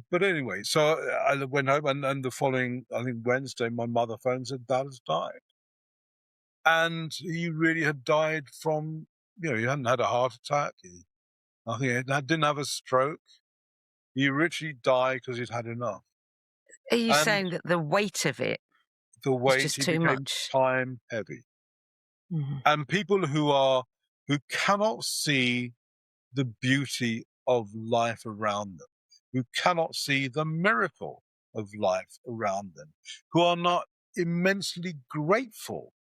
But anyway, so I went home, and the following, I think Wednesday, my mother phoned and said, "Dad has died." And he really had died from, he hadn't had a heart attack. He didn't have a stroke. He literally died because he'd had enough. Are you saying that the weight of it The is weight, just he too became much? time heavy. Mm-hmm. And people who cannot see the beauty of life around them, who cannot see the miracle of life around them, who are not immensely grateful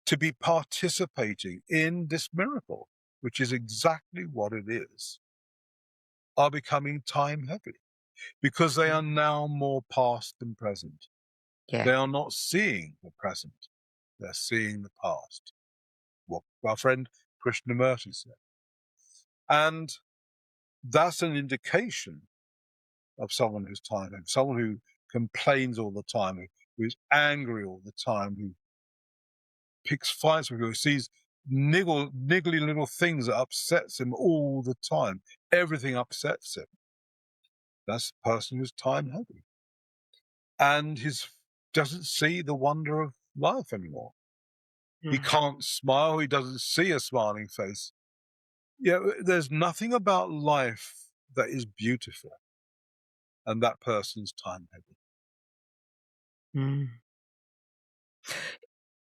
to be participating in this miracle, which is exactly what it is, are becoming time heavy, because they are now more past than present. Yeah. They are not seeing the present, they're seeing the past. What our friend Krishnamurti said. And that's an indication of someone who's time heavy, someone who complains all the time, who's angry all the time, who picks fights with you, who sees niggly little things that upsets him all the time. Everything upsets him. That's the person who's time heavy. And he doesn't see the wonder of life anymore. He can't smile. He doesn't see a smiling face. There's nothing about life that is beautiful. and that person's timetable. Mm.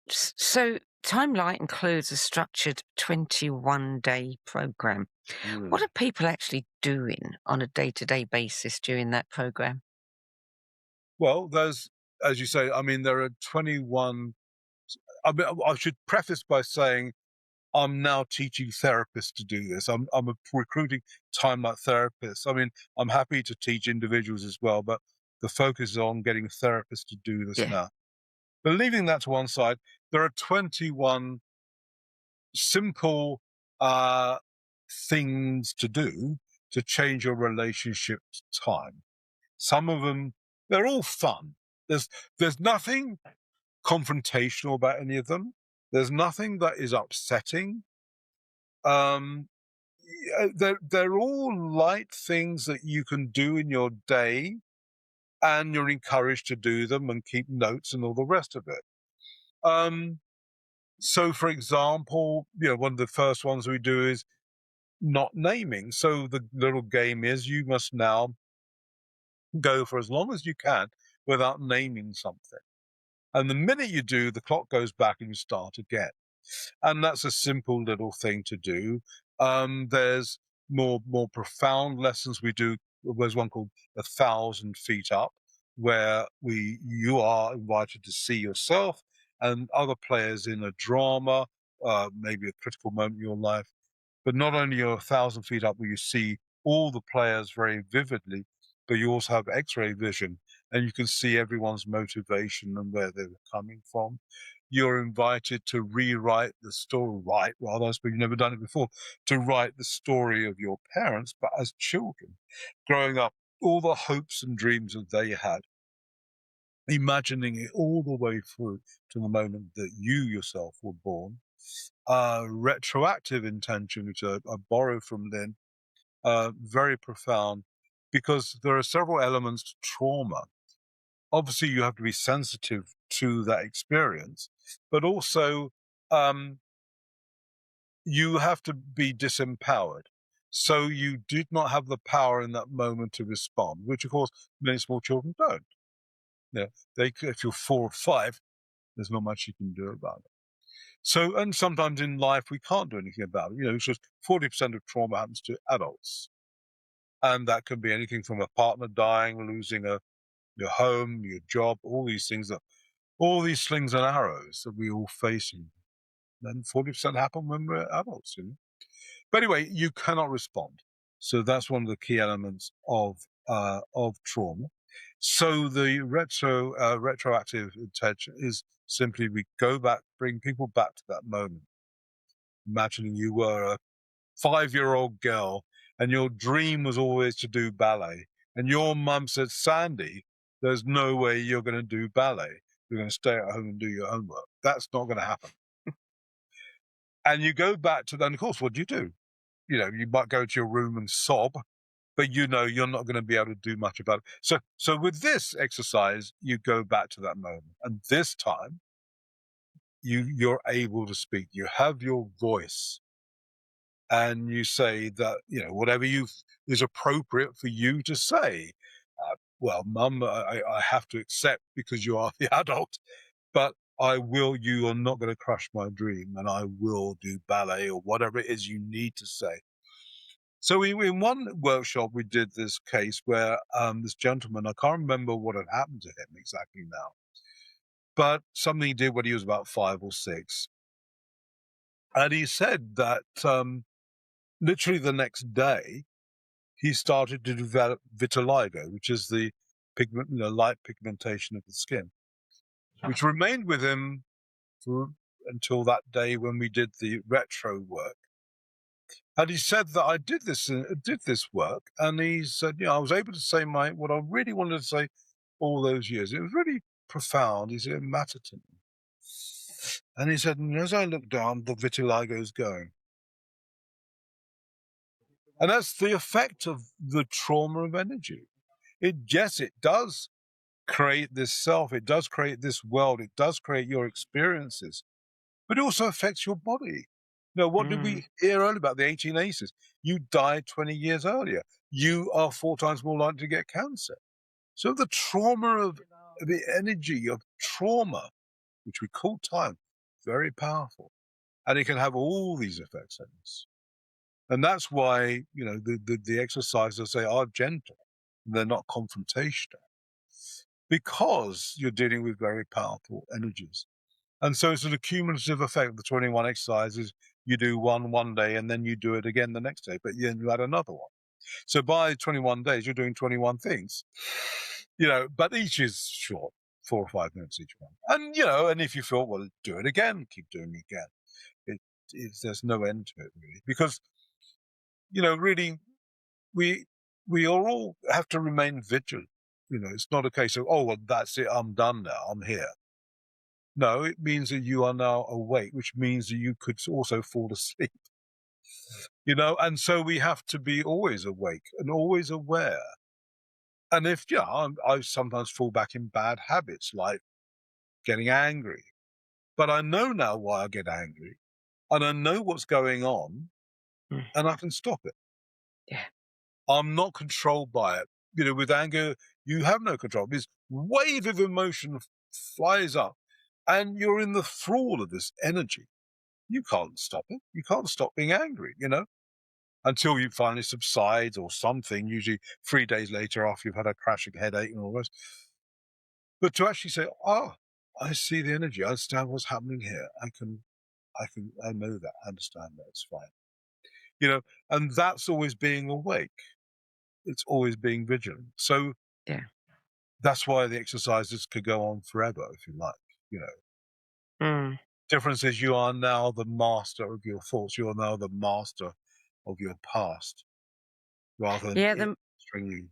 So Timelight includes a structured 21-day program. What are people actually doing on a day-to-day basis during that program? Well, there's, as you say, I mean, there are 21. I mean, I should preface by saying I'm now teaching therapists to do this. I'm recruiting Timelight therapists. I mean, I'm happy to teach individuals as well, but the focus is on getting therapists to do this now. But leaving that to one side, there are 21 simple things to do to change your relationship to time. Some of them, they're all fun. There's nothing confrontational about any of them. There's nothing that is upsetting. They're all light things that you can do in your day, and you're encouraged to do them and keep notes and all the rest of it. So, for example, one of the first ones we do is not naming. So the little game is you must now go for as long as you can without naming something. And the minute you do, the clock goes back and you start again. And that's a simple little thing to do. There's more profound lessons we do. There's one called 1,000 Feet Up, where you are invited to see yourself and other players in a drama, maybe a critical moment in your life. But not only are 1,000 feet up where you see all the players very vividly, but you also have X-ray vision, and you can see everyone's motivation and where they were coming from. You're invited to rewrite the story, I suppose you've never done it before, to write the story of your parents, but as children, growing up, all the hopes and dreams that they had, imagining it all the way through to the moment that you yourself were born. Retroactive intention, which I borrow from Lynn, very profound, because there are several elements to trauma. Obviously, you have to be sensitive to that experience, but also you have to be disempowered. So you did not have the power in that moment to respond, which, of course, many small children don't. If you're 4 or 5, there's not much you can do about it. So, and sometimes in life, we can't do anything about it. It's just 40% of trauma happens to adults. And that can be anything from a partner dying, losing your home, your job, all these things, all these slings and arrows that we all face. And then 40% happen when we're adults. But anyway, you cannot respond. So that's one of the key elements of trauma. So the retroactive intention is simply we go back, bring people back to that moment. Imagining you were a 5-year-old girl and your dream was always to do ballet. And your mum said, Sandie, there's no way you're going to do ballet. You're going to stay at home and do your homework. That's not going to happen. And you go back to then, of course, what do? You might go to your room and sob, but you're not going to be able to do much about it. So with this exercise, you go back to that moment. And this time, you're able to speak. You have your voice. And you say that, whatever is appropriate for you to say. Well, Mum, I have to accept because you are the adult, but you are not going to crush my dream, and I will do ballet or whatever it is you need to say. So in one workshop, we did this case where this gentleman, I can't remember what had happened to him exactly now, but something he did when he was about 5 or 6. And he said that literally the next day, he started to develop vitiligo, which is the light pigmentation of the skin, which remained with him until that day when we did the retro work. And he said that I did this work, and he said, I was able to say what I really wanted to say all those years. It was really profound. He said, it mattered to me. And he said, and as I look down, the vitiligo is going. And that's the effect of the trauma of energy. It does create this self. It does create this world. It does create your experiences, but it also affects your body. What did we hear earlier about the 18 aces? You died 20 years earlier. You are 4 times more likely to get cancer. So the trauma of the energy of trauma, which we call time, very powerful. And it can have all these effects on us. And that's why, the exercises, they are gentle. They're not confrontational. Because you're dealing with very powerful energies. And so it's an accumulative effect. The 21 exercises, you do one day, and then you do it again the next day, but then you add another one. So by 21 days, you're doing 21 things. But each is short, 4 or 5 minutes each one. And, and if you feel, well, do it again, keep doing it again. There's no end to it, really. Because, really, we all have to remain vigilant. It's not a case of, oh, well, that's it, I'm done now, I'm here. No, it means that you are now awake, which means that you could also fall asleep. And so we have to be always awake and always aware. And if, I sometimes fall back in bad habits, like getting angry. But I know now why I get angry, and I know what's going on, and I can stop it. Yeah. I'm not controlled by it. With anger, you have no control. This wave of emotion flies up, and you're in the thrall of this energy. You can't stop it. You can't stop being angry, until you finally subside or something, usually 3 days later after you've had a crashing headache and all this. But to actually say, I see the energy. I understand what's happening here. I know that. I understand that. It's fine. And that's always being awake. It's always being vigilant. So that's why the exercises could go on forever, if you like, Difference is you are now the master of your thoughts. You are now the master of your past, rather than you.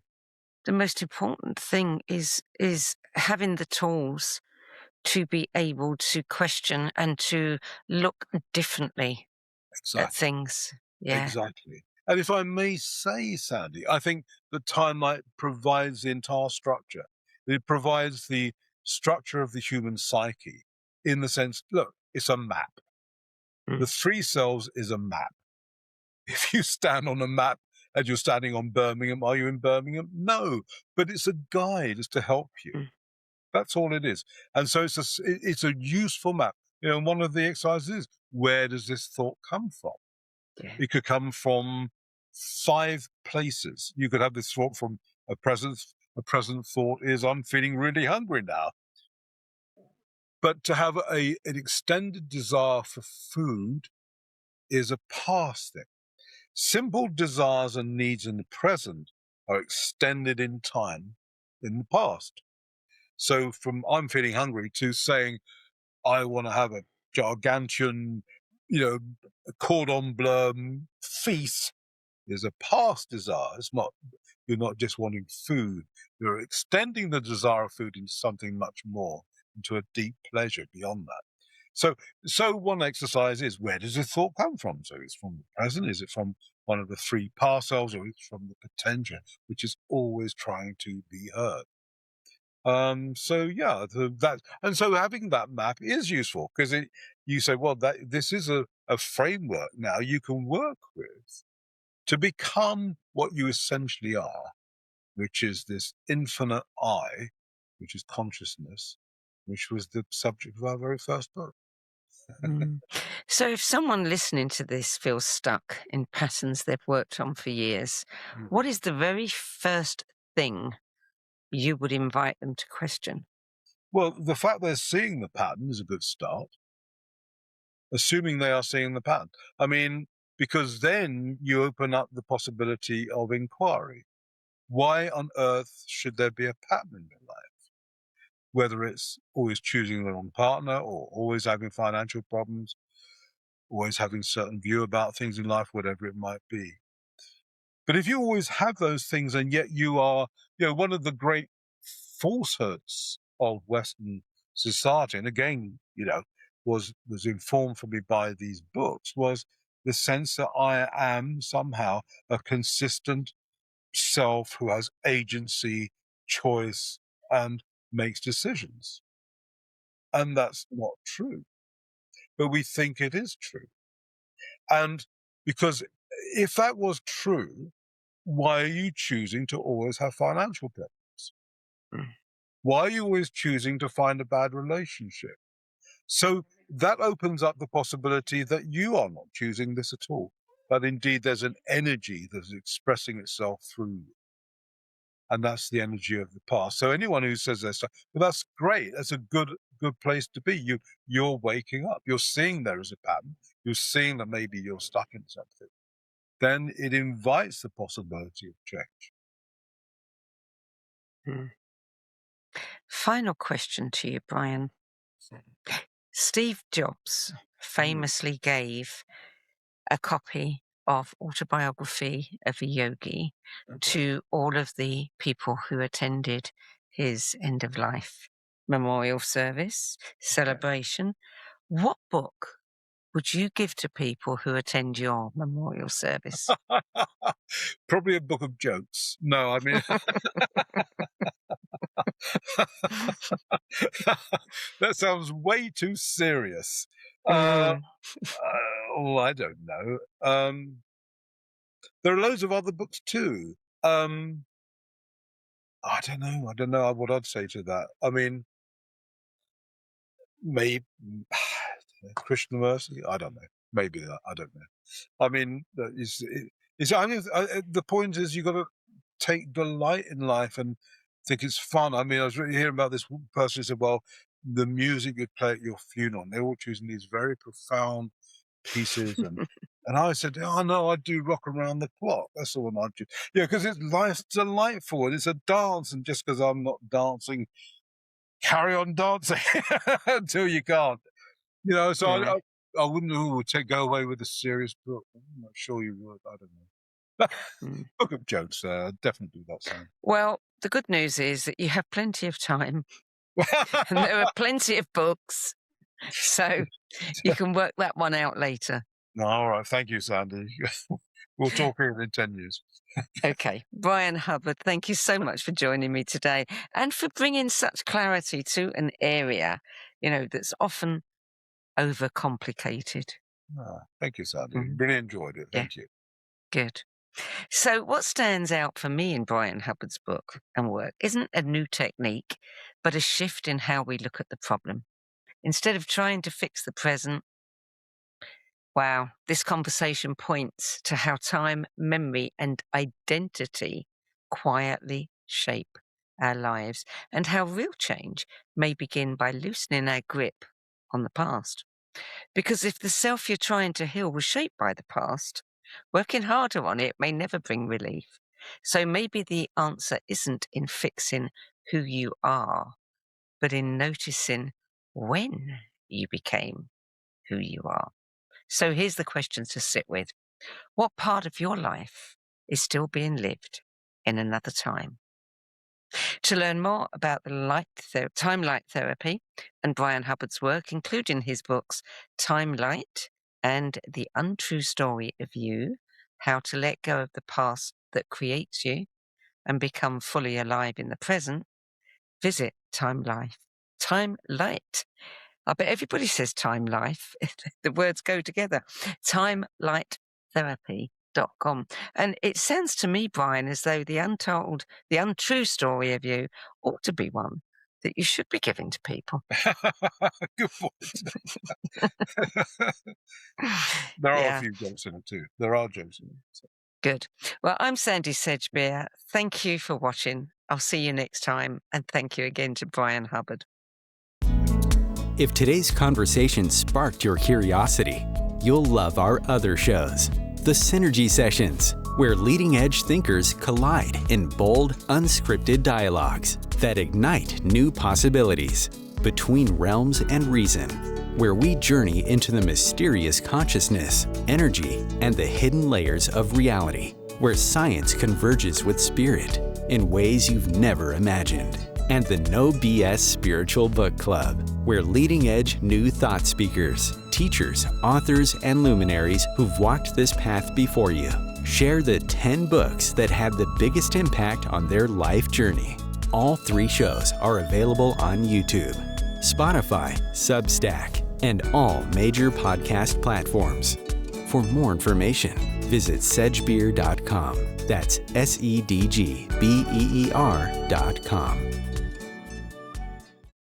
The most important thing is having the tools to be able to question and to look differently at things. Yeah. Exactly. And if I may say, Sandie, I think the Timelight provides the entire structure. It provides the structure of the human psyche in the sense, look, it's a map. The 3 selves is a map. If you stand on a map and you're standing on Birmingham, are you in Birmingham? No, but it's a guide. It's to help you. That's all it is. And so it's a useful map. One of the exercises is, where does this thought come from? Yeah. It could come from 5 places. You could have this thought from a present thought is, I'm feeling really hungry now. But to have an extended desire for food is a past thing. Simple desires and needs in the present are extended in time in the past. So from I'm feeling hungry to saying I want to have a gargantuan, cordon bleu feast is a past desire. You're not just wanting food. You're extending the desire of food into something much more, into a deep pleasure beyond that. So one exercise is, where does the thought come from? So it's from the present. Is it from one of the 3 past selves, or it's from the potential, which is always trying to be heard? So having that map is useful, because you say, well, this is a framework now you can work with to become what you essentially are, which is this infinite I, which is consciousness, which was the subject of our very first book. So if someone listening to this feels stuck in patterns they've worked on for years, what is the very first thing you would invite them to question? Well, the fact they're seeing the pattern is a good start. Assuming they are seeing the pattern. I mean, because then you open up the possibility of inquiry. Why on earth should there be a pattern in your life? Whether it's always choosing the wrong partner, or always having financial problems, always having a certain view about things in life, whatever it might be. But if you always have those things, and yet you are, one of the great falsehoods of Western society, and again, was informed for me by these books, was the sense that I am somehow a consistent self who has agency, choice, and makes decisions. And that's not true. But we think it is true. And because if that was true, why are you choosing to always have financial problems? Why are you always choosing to find a bad relationship? So that opens up the possibility that you are not choosing this at all, that indeed there's an energy that is expressing itself through you. And that's the energy of the past. So anyone who says this, well, that's great. That's a good place to be. You're waking up. You're seeing there is a pattern. You're seeing that maybe you're stuck in something. Then it invites the possibility of change. Final question to you, Bryan. Steve Jobs famously gave a copy of Autobiography of a Yogi to all of the people who attended his end-of-life memorial service, celebration. What book would you give to people who attend your memorial service? Probably a book of jokes. No, I mean... That sounds way too serious. I don't know. There are loads of other books too. I don't know what I'd say to that. I mean, maybe Krishnamurti. I don't know. Maybe that. I don't know. I mean, the point is you've got to take delight in life and think it's fun. I mean, I was really hearing about this person who said, well, the music you play at your funeral, and they're all choosing these very profound pieces. And I said, oh, no, I do Rock Around the Clock. That's the one I do. Yeah, because life's delightful. And it's a dance. And just because I'm not dancing, carry on dancing until you can't. You know, so I wouldn't go away with a serious book. I'm not sure you would. I don't know. Book of jokes, definitely that sound. Well, the good news is that you have plenty of time and there are plenty of books, so you can work that one out later. All right. Thank you, Sandie. We'll talk here in 10 years. Okay. Bryan Hubbard, thank you so much for joining me today and for bringing such clarity to an area, that's often overcomplicated. Thank you, Sandie. Really enjoyed it. Thank you. Good. So what stands out for me in Bryan Hubbard's book and work isn't a new technique, but a shift in how we look at the problem. Instead of trying to fix the present, wow, this conversation points to how time, memory, and identity quietly shape our lives, and how real change may begin by loosening our grip on the past. Because if the self you're trying to heal was shaped by the past, working harder on it may never bring relief. So maybe the answer isn't in fixing who you are, but in noticing when you became who you are. So here's the question to sit with. What part of your life is still being lived in another time? To learn more about the Timelight therapy and Bryan Hubbard's work, including his books Timelight and The Untrue Story of You, How to Let Go of the Past That Creates You and Become Fully Alive in the Present, visit Timelight. I bet everybody says Time Life. The words go together. TimelightTherapy.com. And it sounds to me, Bryan, as though the untrue story of you ought to be one that you should be giving to people. Good point. There are a few jokes in it too. There are jokes in it. So. Good. Well, I'm Sandie Sedgbeer. Thank you for watching. I'll see you next time. And thank you again to Bryan Hubbard. If today's conversation sparked your curiosity, you'll love our other shows. The Synergy Sessions, where leading-edge thinkers collide in bold, unscripted dialogues that ignite new possibilities. Between Realms and Reason, where we journey into the mysterious consciousness, energy, and the hidden layers of reality, where science converges with spirit in ways you've never imagined. And the No BS Spiritual Book Club, where leading-edge new thought speakers, teachers, authors, and luminaries who've walked this path before you share the 10 books that had the biggest impact on their life journey. All 3 shows are available on YouTube, Spotify, Substack, and all major podcast platforms. For more information, visit sedgbeer.com. That's SEDGBEER.com.